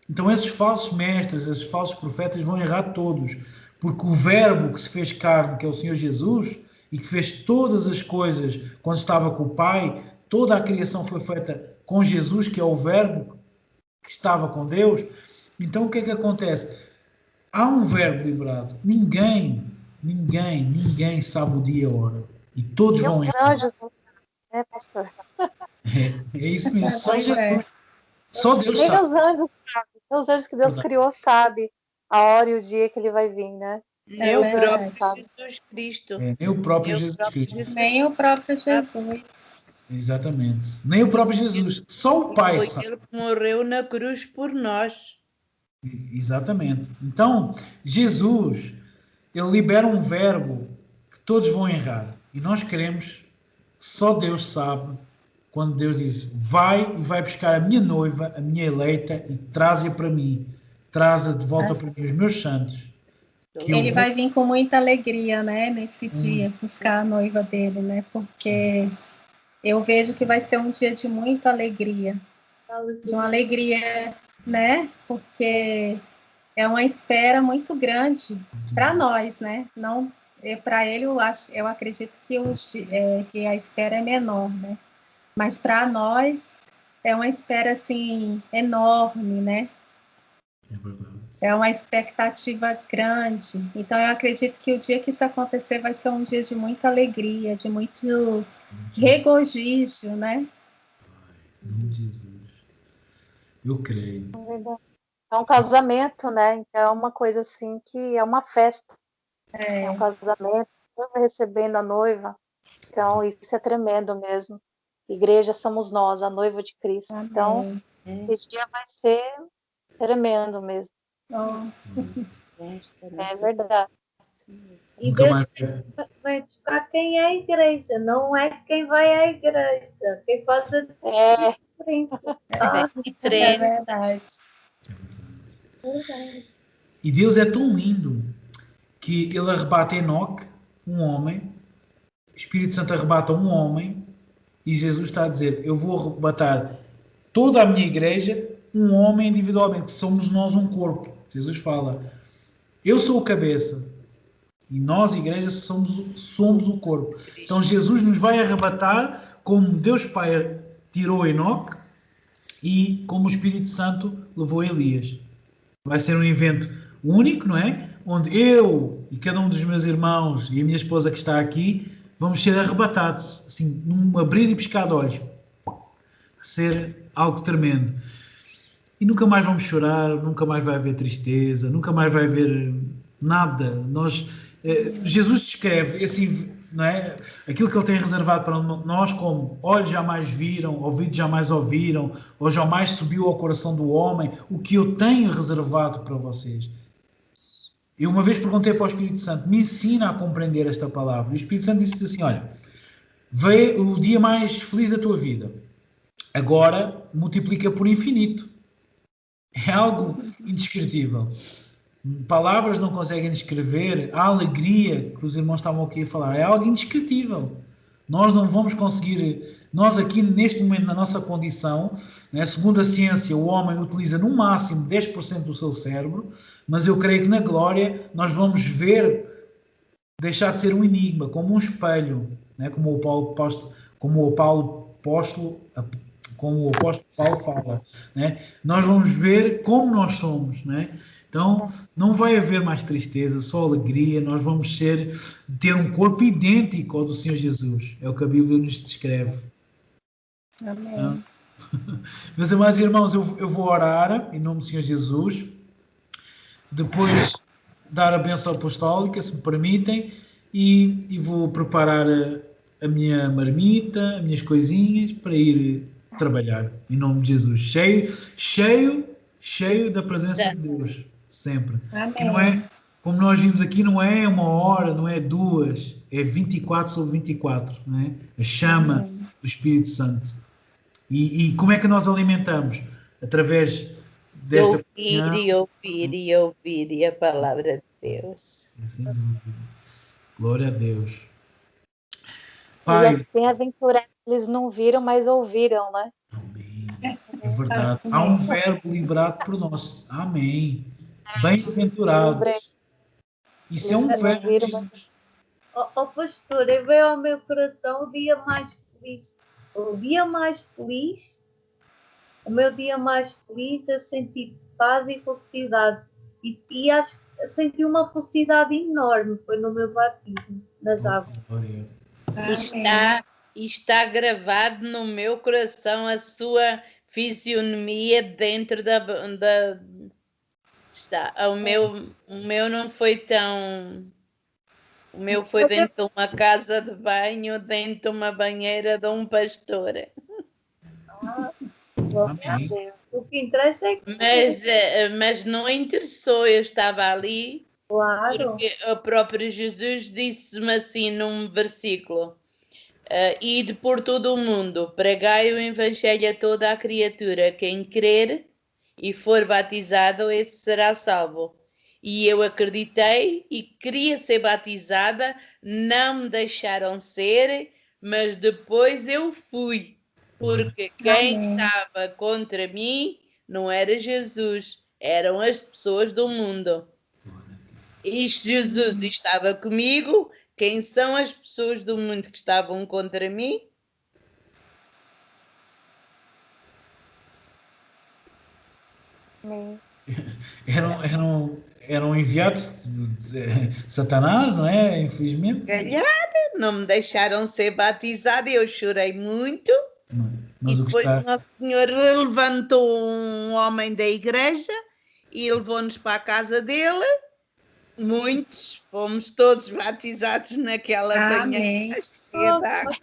Então esses falsos mestres, esses falsos profetas vão errar todos, porque o verbo que se fez carne, que é o Senhor Jesus, e que fez todas as coisas quando estava com o Pai, toda a criação foi feita com Jesus, que é o verbo que estava com Deus. Então o que é que acontece? Há um verbo liberado. Ninguém sabe o dia e a hora. E todos vão errar. É, pastor. É isso mesmo, só Jesus. Só Deus sabe. Nem os anjos sabem. Os anjos que Deus criou sabem a hora e o dia que ele vai vir, né? Nem o próprio Jesus Cristo. Nem o próprio Jesus Cristo. Nem o próprio Jesus. Exatamente. Nem o próprio Jesus. Só o Pai sabe. Foi ele que morreu na cruz por nós. Exatamente. Então, Jesus, ele libera um verbo que todos vão errar. E nós queremos, só Deus sabe, quando Deus diz, vai e vai buscar a minha noiva, a minha eleita, e traze-a para mim. Traze-a de volta para mim, os meus santos. Ele vai vir com muita alegria, né, nesse dia, buscar a noiva dele, né, porque eu vejo que vai ser um dia de muita alegria, de uma alegria, né, porque é uma espera muito grande para nós, né, não para ele eu acredito que a espera é menor, né, mas para nós é uma espera assim enorme, né. É verdade. É uma expectativa grande. Então, eu acredito que o dia que isso acontecer vai ser um dia de muita alegria, de muito regozijo, né? Em nome de Jesus. Eu creio. É um casamento, né? Então, é uma coisa assim que é uma festa. É um casamento, recebendo a noiva. Então, isso é tremendo mesmo. Igreja somos nós, a noiva de Cristo. Amém. Então, esse dia vai ser tremendo mesmo. É verdade. E Nunca Deus mais. vai buscar quem é a igreja, não é quem vai à igreja, quem faz a diferença. É verdade. E Deus é tão lindo que ele arrebata Enoque, um homem, o Espírito Santo arrebata um homem, e Jesus está a dizer: eu vou arrebatar toda a minha igreja, um homem individualmente, somos nós um corpo. Jesus fala: eu sou o cabeça, e nós, igreja, somos o corpo. Então Jesus nos vai arrebatar como Deus Pai tirou Enoque e como o Espírito Santo levou Elias. Vai ser um evento único, não é? Onde eu e cada um dos meus irmãos e a minha esposa que está aqui vamos ser arrebatados, assim, num abrir e piscar de olhos. Vai ser algo tremendo. E nunca mais vamos chorar, nunca mais vai haver tristeza, nunca mais vai haver nada. Jesus descreve assim, não é? Aquilo que ele tem reservado para nós como olhos jamais viram, ouvidos jamais ouviram, ou jamais subiu ao coração do homem, o que eu tenho reservado para vocês. Eu uma vez perguntei para o Espírito Santo, me ensina a compreender esta palavra. E o Espírito Santo disse assim: olha, vê o dia mais feliz da tua vida, agora multiplica por infinito. É algo indescritível. Palavras não conseguem descrever a alegria que os irmãos estavam aqui a falar. É algo indescritível. Nós não vamos conseguir, nós aqui neste momento na nossa condição, né, segundo a ciência, o homem utiliza no máximo 10% do seu cérebro, mas eu creio que na glória nós vamos ver deixar de ser um enigma, como um espelho, né, como o apóstolo Paulo fala, né? Nós vamos ver como nós somos, né? Então não vai haver mais tristeza, só alegria. Nós vamos ter um corpo idêntico ao do Senhor Jesus. É o que a Bíblia nos descreve. Amém. Então, meus amados irmãos, eu vou orar em nome do Senhor Jesus. Depois dar a bênção apostólica, se me permitem, e vou preparar a minha marmita, as minhas coisinhas para ir trabalhar em nome de Jesus, cheio da presença de Deus, sempre. Amém. Que não é, como nós vimos aqui, não é uma hora, não é duas, é 24 sobre 24, não é? A chama do Espírito Santo. E como é que nós alimentamos? Através desta ouvir a palavra de Deus. Glória a Deus. Pai. E bem-aventurados, eles não viram, mas ouviram, né? Amém. É verdade. Há um verbo liberado por nós. Amém. Bem-aventurados. Isso é um verbo de Jesus. Pastor, veio ao meu coração o dia mais feliz. O dia mais feliz, o meu dia mais feliz, eu senti paz e felicidade. E acho que senti uma felicidade enorme. Foi no meu batismo, nas águas. Está gravado no meu coração a sua fisionomia dentro da está. O meu não foi tão. O meu foi dentro de uma casa de banho, dentro de uma banheira de um pastor. Amém. O que interessa é que... Mas não interessou, eu estava ali. Claro. Porque o próprio Jesus disse-me assim num versículo: ide por todo o mundo, pregai o evangelho a toda a criatura, quem crer e for batizado, esse será salvo. E eu acreditei e queria ser batizada, não me deixaram ser, mas depois eu fui, porque quem estava contra mim não era Jesus, eram as pessoas do mundo. E Jesus estava comigo. Quem são as pessoas do mundo que estavam contra mim? Eram enviados de Satanás, não é? Infelizmente. Galhada, não me deixaram ser batizada. Eu chorei muito. Mas e depois o Senhor levantou um homem da igreja e levou-nos para a casa dele. Muitos, fomos todos batizados naquela Amém. banheira.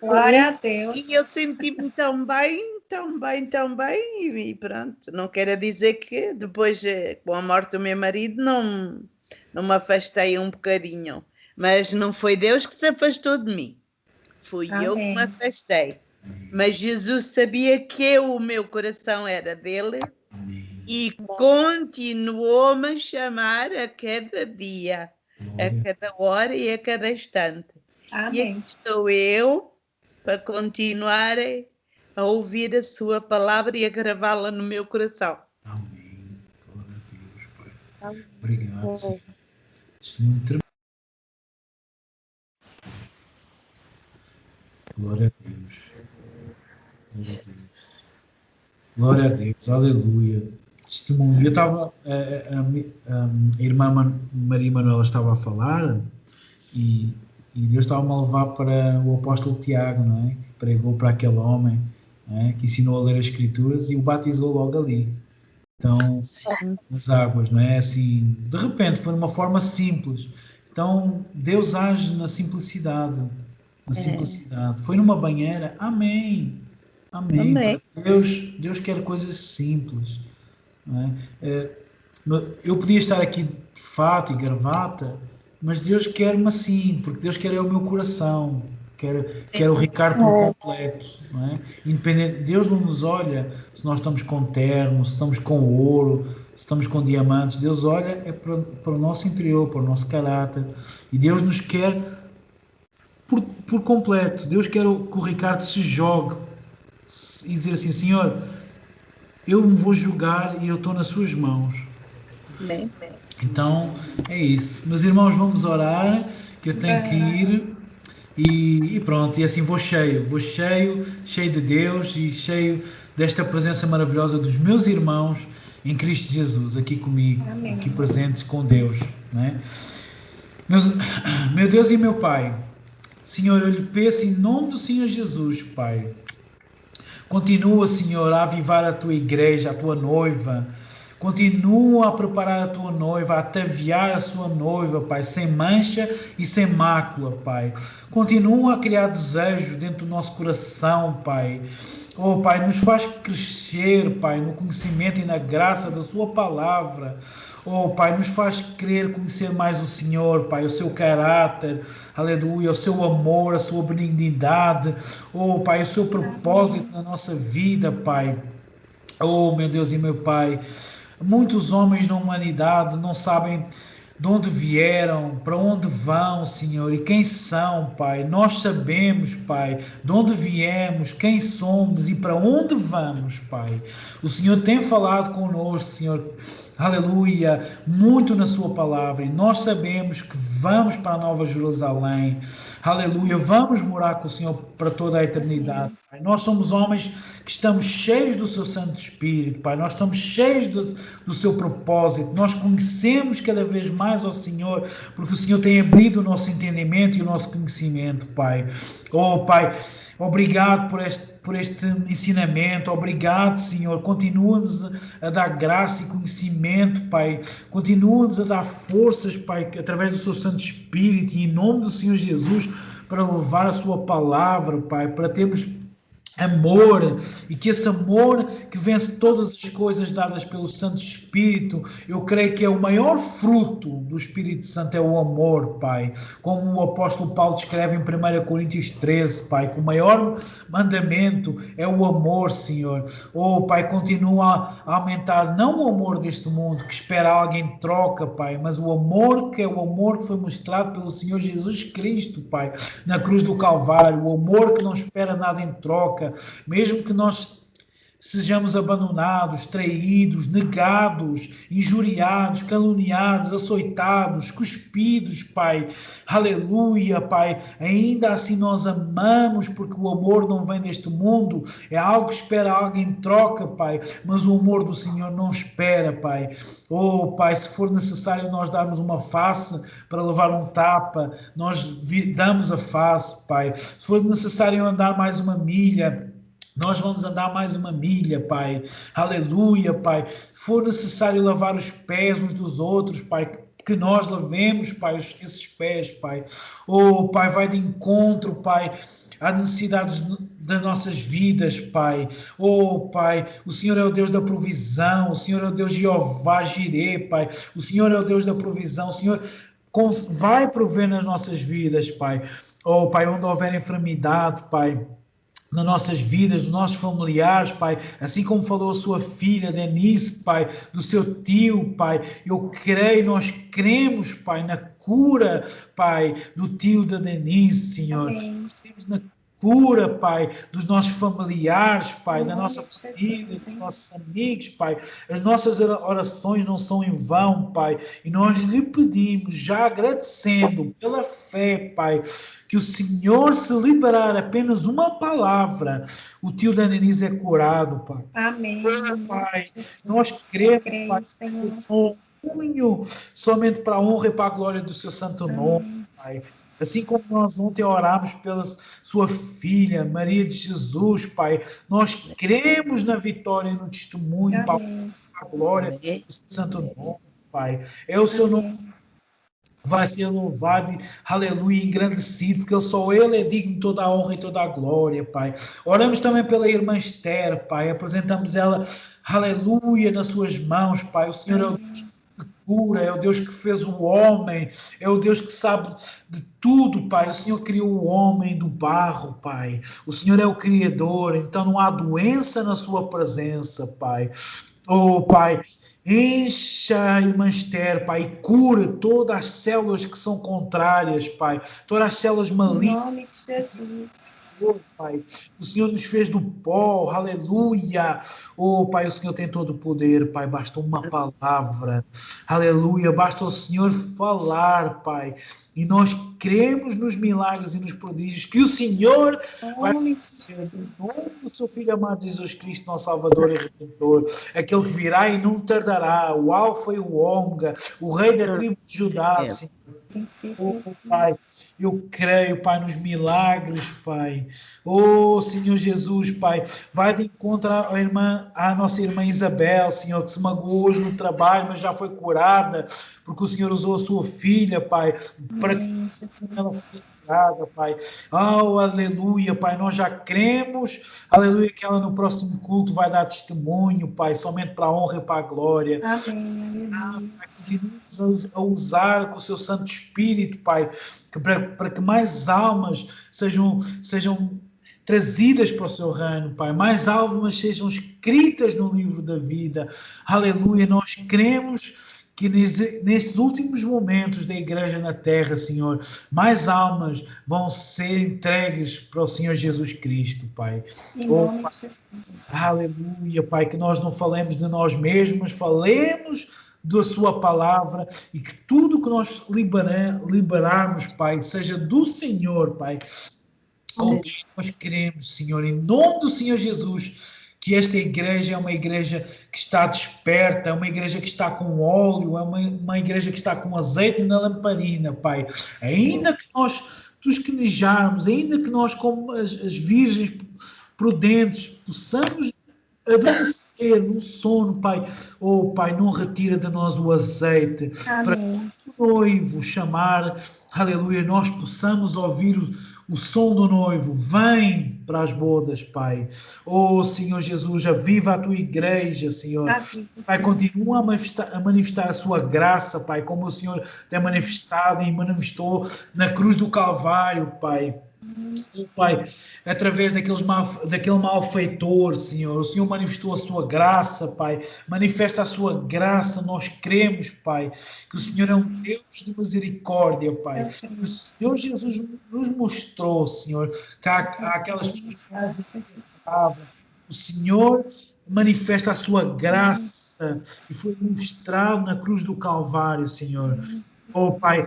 Glória a Deus. E eu senti-me tão bem, e pronto. Não quero dizer que depois, com a morte do meu marido, não me afastei um bocadinho. Mas não foi Deus que se afastou de mim. Fui eu que me afastei. Mas Jesus sabia que o meu coração era dele. E continuou-me a chamar a cada dia, a cada hora e a cada instante. Amém. E aqui estou eu para continuar a ouvir a sua palavra e a gravá-la no meu coração. Amém. Glória a Deus, Pai. Obrigado, Senhor. Testemunho tremendo. Glória a Deus. Glória a Deus. Glória a Deus. Aleluia. Testemunho. Eu estava, a irmã Maria Manuela estava a falar e Deus estava-me a levar para o apóstolo Tiago, não é? Que pregou para aquele homem, não é? Que ensinou a ler as Escrituras e o batizou logo ali. Então, nas águas, não é? Assim, de repente, foi de uma forma simples. Então, Deus age na simplicidade. Na simplicidade. Foi numa banheira. Amém. Amém. Amém. Deus quer coisas simples. Não é? Eu podia estar aqui de fato e gravata, mas Deus quer-me assim, porque Deus quer o meu coração, quer o Ricardo por completo, não é? Independente, Deus não nos olha se nós estamos com terno, se estamos com ouro, se estamos com diamantes. Deus olha para o nosso interior, para o nosso caráter, e Deus nos quer por completo. Deus quer que o Ricardo se jogue e dizer assim: Senhor, eu me vou julgar e eu estou nas suas mãos. Bem. Então, é isso. Meus irmãos, vamos orar, que eu tenho que ir. E pronto, e assim vou cheio de Deus e cheio desta presença maravilhosa dos meus irmãos em Cristo Jesus, aqui comigo. Amém. Aqui presentes com Deus. Né? Meu Deus e meu Pai, Senhor, eu lhe peço em nome do Senhor Jesus, Pai, continua, Senhor, a avivar a tua igreja, a tua noiva. Continua a preparar a tua noiva, a ataviar a sua noiva, Pai, sem mancha e sem mácula, Pai. Continua a criar desejos dentro do nosso coração, Pai. Oh, Pai, nos faz crescer, Pai, no conhecimento e na graça da sua palavra. Oh, Pai, nos faz querer conhecer mais o Senhor, Pai, o seu caráter, aleluia, o seu amor, a sua benignidade. Oh, Pai, o seu propósito na nossa vida, Pai. Oh, meu Deus e meu Pai, muitos homens na humanidade não sabem de onde vieram, para onde vão, Senhor, e quem são, Pai. Nós sabemos, Pai, de onde viemos, quem somos e para onde vamos, Pai. O Senhor tem falado conosco, Senhor, aleluia, muito na sua palavra, e nós sabemos que vamos para a Nova Jerusalém, aleluia, vamos morar com o Senhor para toda a eternidade, Pai. Nós somos homens que estamos cheios do seu Santo Espírito, Pai, nós estamos cheios do seu propósito, nós conhecemos cada vez mais ao Senhor, porque o Senhor tem abrido o nosso entendimento e o nosso conhecimento, Pai. Oh, Pai, obrigado por este ensinamento, obrigado, Senhor, continua-nos a dar graça e conhecimento, Pai, continua-nos a dar forças, Pai, através do seu Santo Espírito e em nome do Senhor Jesus, para levar a sua palavra, Pai, para termos amor, e que esse amor que vence todas as coisas dadas pelo Santo Espírito, eu creio que é o maior fruto do Espírito Santo, é o amor, Pai, como o apóstolo Paulo descreve em 1 Coríntios 13, Pai, que o maior mandamento é o amor, Senhor. Oh, Pai, continua a aumentar, não o amor deste mundo, que espera alguém em troca, Pai, mas o amor que é o amor que foi mostrado pelo Senhor Jesus Cristo, Pai, na cruz do Calvário, o amor que não espera nada em troca, mesmo que nós sejamos abandonados, traídos, negados, injuriados, caluniados, açoitados, cuspidos, Pai, aleluia, Pai, ainda assim nós amamos, porque o amor não vem deste mundo, é algo que espera alguém em troca, Pai, mas o amor do Senhor não espera, Pai. Oh, Pai, se for necessário nós darmos uma face para levar um tapa, nós damos a face, Pai. Se for necessário andar mais uma milha, nós vamos andar mais uma milha, Pai. Aleluia, Pai. Se for necessário lavar os pés uns dos outros, Pai, que nós levemos, Pai, esses pés, Pai. Oh, Pai, vai de encontro, Pai, às necessidades das nossas vidas, Pai. Oh, Pai, o Senhor é o Deus da provisão, o Senhor é o Deus de Jeová Jirê, Pai. O Senhor é o Deus da provisão, o Senhor vai prover nas nossas vidas, Pai. Oh, Pai, onde houver enfermidade, Pai, nas nossas vidas, dos nossos familiares, Pai, assim como falou a sua filha Denise, Pai, do seu tio, Pai, eu creio, nós cremos, Pai, na cura, Pai, do tio da Denise, Senhor. Cremos na cura, Pai, dos nossos familiares, Pai, da nossa família, dos nossos amigos, Pai. As nossas orações não são em vão, Pai, e nós lhe pedimos, já agradecendo pela fé, Pai, que o Senhor, se liberar apenas uma palavra, o tio da Denise é curado, Pai. Amém. Pai, nós cremos, Pai, Senhor. punho somente para a honra e para a glória do seu santo nome, Pai. Assim como nós ontem orámos pela sua filha, Maria de Jesus, Pai, nós cremos na vitória e no testemunho, para a glória do seu santo nome, Pai. É o seu nome vai ser louvado, aleluia, engrandecido, porque só Ele é digno de toda a honra e toda a glória, Pai. Oramos também pela irmã Esther, Pai, apresentamos ela, aleluia, nas suas mãos, Pai. O Senhor é o Deus que cura, é o Deus que fez o homem, é o Deus que sabe de tudo, Pai. O Senhor criou o homem do barro, Pai. O Senhor é o Criador, então não há doença na sua presença, Pai. Oh, Pai, encha a irmã Esther, Pai, e cura todas as células que são contrárias, Pai, todas as células malignas. Em nome de Jesus. Pai, o Senhor nos fez do pó, aleluia. Oh, Pai, o Senhor tem todo o poder, Pai, basta uma palavra, aleluia, basta o Senhor falar, Pai, e nós cremos nos milagres e nos prodígios que o Senhor vai fazer em nome do seu Filho amado Jesus Cristo, nosso Salvador e Redentor, aquele que virá e não tardará, o Alfa e o Ômega, o Rei da tribo de Judá, Senhor. Oh, Pai, eu creio, Pai, nos milagres, Pai. Oh, Senhor Jesus, Pai, vai de encontro à nossa irmã Isabel, Senhor, que se magoou hoje no trabalho, mas já foi curada, porque o Senhor usou a sua filha, Pai, para que ela fosse curada, Pai. Oh, aleluia, Pai, nós já cremos, aleluia, que ela no próximo culto vai dar testemunho, Pai, somente para a honra e para a glória. Amém. Continue a usar com o seu Santo Espírito, Pai, para que mais almas sejam trazidas para o seu reino, Pai, mais almas sejam escritas no livro da vida. Aleluia, nós cremos que nesses últimos momentos da igreja na terra, Senhor, mais almas vão ser entregues para o Senhor Jesus Cristo, Pai. Pai. Aleluia, Pai, que nós não falemos de nós mesmos, falemos da sua palavra e que tudo que nós liberarmos, Pai, seja do Senhor, Pai. Oh, nós queremos, Senhor, em nome do Senhor Jesus, que esta igreja é uma igreja que está desperta, é uma igreja que está com óleo, é uma igreja que está com azeite na lamparina, Pai. Ainda que nós tosquenejarmos, ainda que nós, como as virgens prudentes, possamos adormecer no sono, Pai. Oh, Pai, não retira de nós o azeite. Amém. Para que o noivo chamar, aleluia, nós possamos ouvir o som do noivo. Vem para as bodas, Pai. Oh, Senhor Jesus, aviva a tua igreja, Senhor. Pai, continua a manifestar a sua graça, Pai, como o Senhor tem manifestado e manifestou na cruz do Calvário, Pai. Pai, através daquele malfeitor, Senhor, o Senhor manifestou a sua graça, Pai, manifesta a sua graça, nós cremos, Pai, que o Senhor é um Deus de misericórdia, Pai, o Senhor Jesus nos mostrou, Senhor, que há aquelas pessoas que o Senhor manifesta a sua graça e foi mostrado na cruz do Calvário, Senhor. Oh, Pai,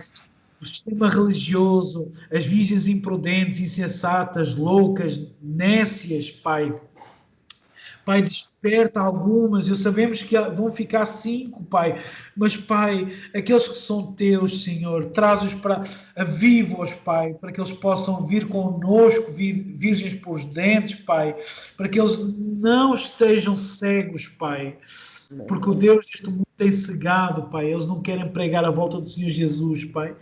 o sistema religioso, as virgens imprudentes, insensatas, loucas, nécias, Pai. Pai, desperta algumas, e sabemos que vão ficar 5, Pai, mas, Pai, aqueles que são teus, Senhor, traz-os para, aviva-os, Pai, para que eles possam vir conosco, virgens por dentes, Pai, para que eles não estejam cegos, Pai, porque o Deus deste mundo tem cegado, Pai. Eles não querem pregar a volta do Senhor Jesus, Pai.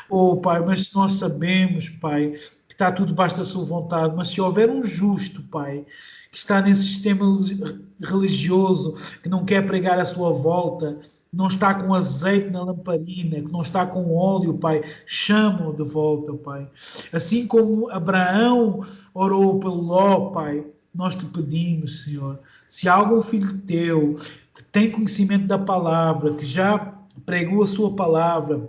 Oh, Pai, mas nós sabemos, Pai, que está tudo debaixo da sua vontade, mas se houver um justo, Pai, que está nesse sistema religioso, que não quer pregar a sua volta, não está com azeite na lamparina, que não está com óleo, Pai, chama-o de volta, Pai. Assim como Abraão orou pelo Ló, Pai, nós te pedimos, Senhor, se há algum filho teu que tem conhecimento da palavra, que já pregou a sua palavra,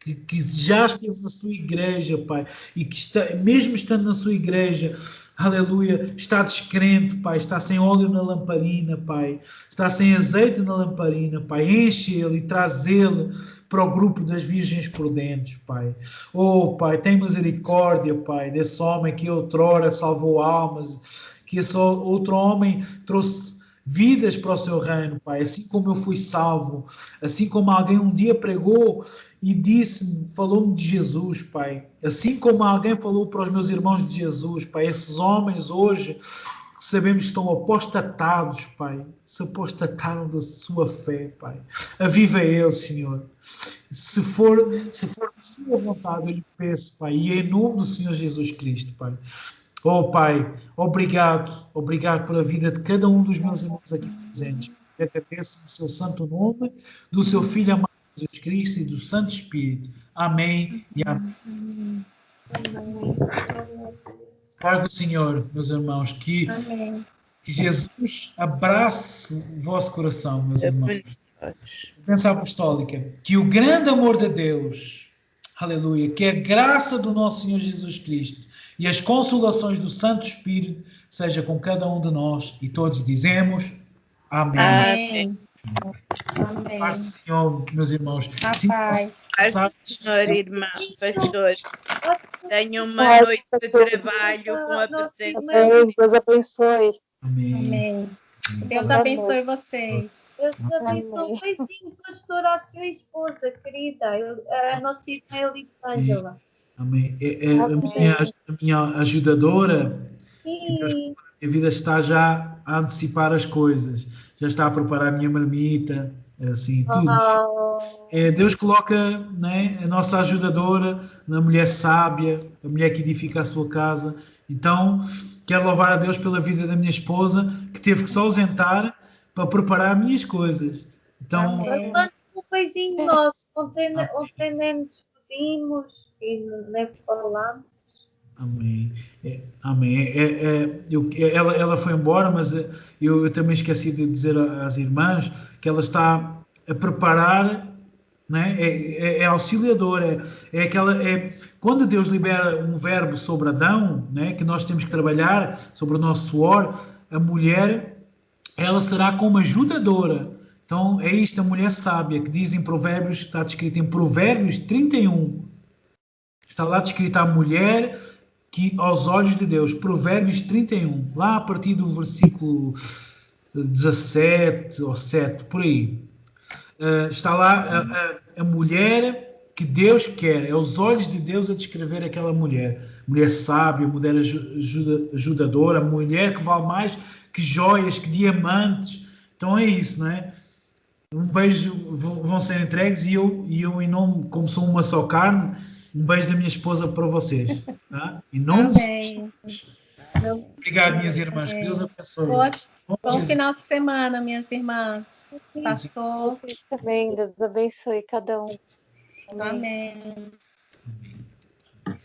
que já esteve na sua igreja, Pai, e que está, mesmo estando na sua igreja, aleluia, está descrente, Pai, está sem óleo na lamparina, Pai, está sem azeite na lamparina, Pai, enche ele e traz ele para o grupo das virgens prudentes, Pai. Oh, Pai, tem misericórdia, Pai, desse homem que outrora salvou almas, que esse outro homem trouxe vidas para o seu reino, Pai, assim como eu fui salvo, assim como alguém um dia pregou e disse-me, falou-me de Jesus, Pai, assim como alguém falou para os meus irmãos de Jesus, Pai, esses homens hoje que sabemos que estão apostatados, Pai, se apostataram da sua fé, Pai, aviva eles, Senhor, se for da sua vontade, eu lhe peço, Pai, e em nome do Senhor Jesus Cristo, Pai. Oh, Pai, obrigado pela vida de cada um dos meus irmãos aqui presentes. Eu agradeço em seu santo nome, do seu Filho amado Jesus Cristo e do Santo Espírito. Amém e amém. Paz do Senhor, meus irmãos, que Jesus abrace o vosso coração, meus irmãos. Bênção apostólica, que o grande amor de Deus, aleluia, que a graça do nosso Senhor Jesus Cristo e as consolações do Santo Espírito seja com cada um de nós, e todos dizemos amém. Amém. Paz do Senhor, meus irmãos. Paz do Senhor, irmã, pastor. Tenham uma noite de trabalho com a presença de Deus. Deus abençoe. Amém. Deus abençoe vocês. Deus abençoe. Um beijinho, pastor, à sua esposa querida, a nossa irmã Elisângela. Amém. A minha ajudadora, que Deus, a minha vida está já a antecipar as coisas, já está a preparar a minha marmita, assim, tudo. Deus coloca, né, a nossa ajudadora na mulher sábia, a mulher que edifica a sua casa. Então, quero louvar a Deus pela vida da minha esposa, que teve que se ausentar para preparar as minhas coisas. Então, um beijinho nosso, ontem nem nos despedimos e nem falamos. Amém. Amém. Ela foi embora, mas eu também esqueci de dizer às irmãs que ela está a preparar, né? É auxiliadora. Quando Deus libera um verbo sobre Adão, né? Que nós temos que trabalhar sobre o nosso suor, a mulher, ela será como ajudadora. Então é isto, a mulher sábia, que diz em Provérbios, está descrito em Provérbios 31. Está lá descrita a mulher que aos olhos de Deus, Provérbios 31, lá a partir do versículo 17 ou 7, por aí. Está lá a mulher que Deus quer, é os olhos de Deus a descrever aquela mulher. Mulher sábia, mulher ajudadora, mulher que vale mais que joias, que diamantes. Então é isso, não é? Um beijo vão ser entregues e eu em nome, como sou uma só carne, um beijo da minha esposa para vocês. Tá? Em nome de Jesus. Obrigado, minhas irmãs. Que Deus abençoe. Bom final de semana, minhas irmãs. Pastor. Também, Deus abençoe cada um. Amém. Amém.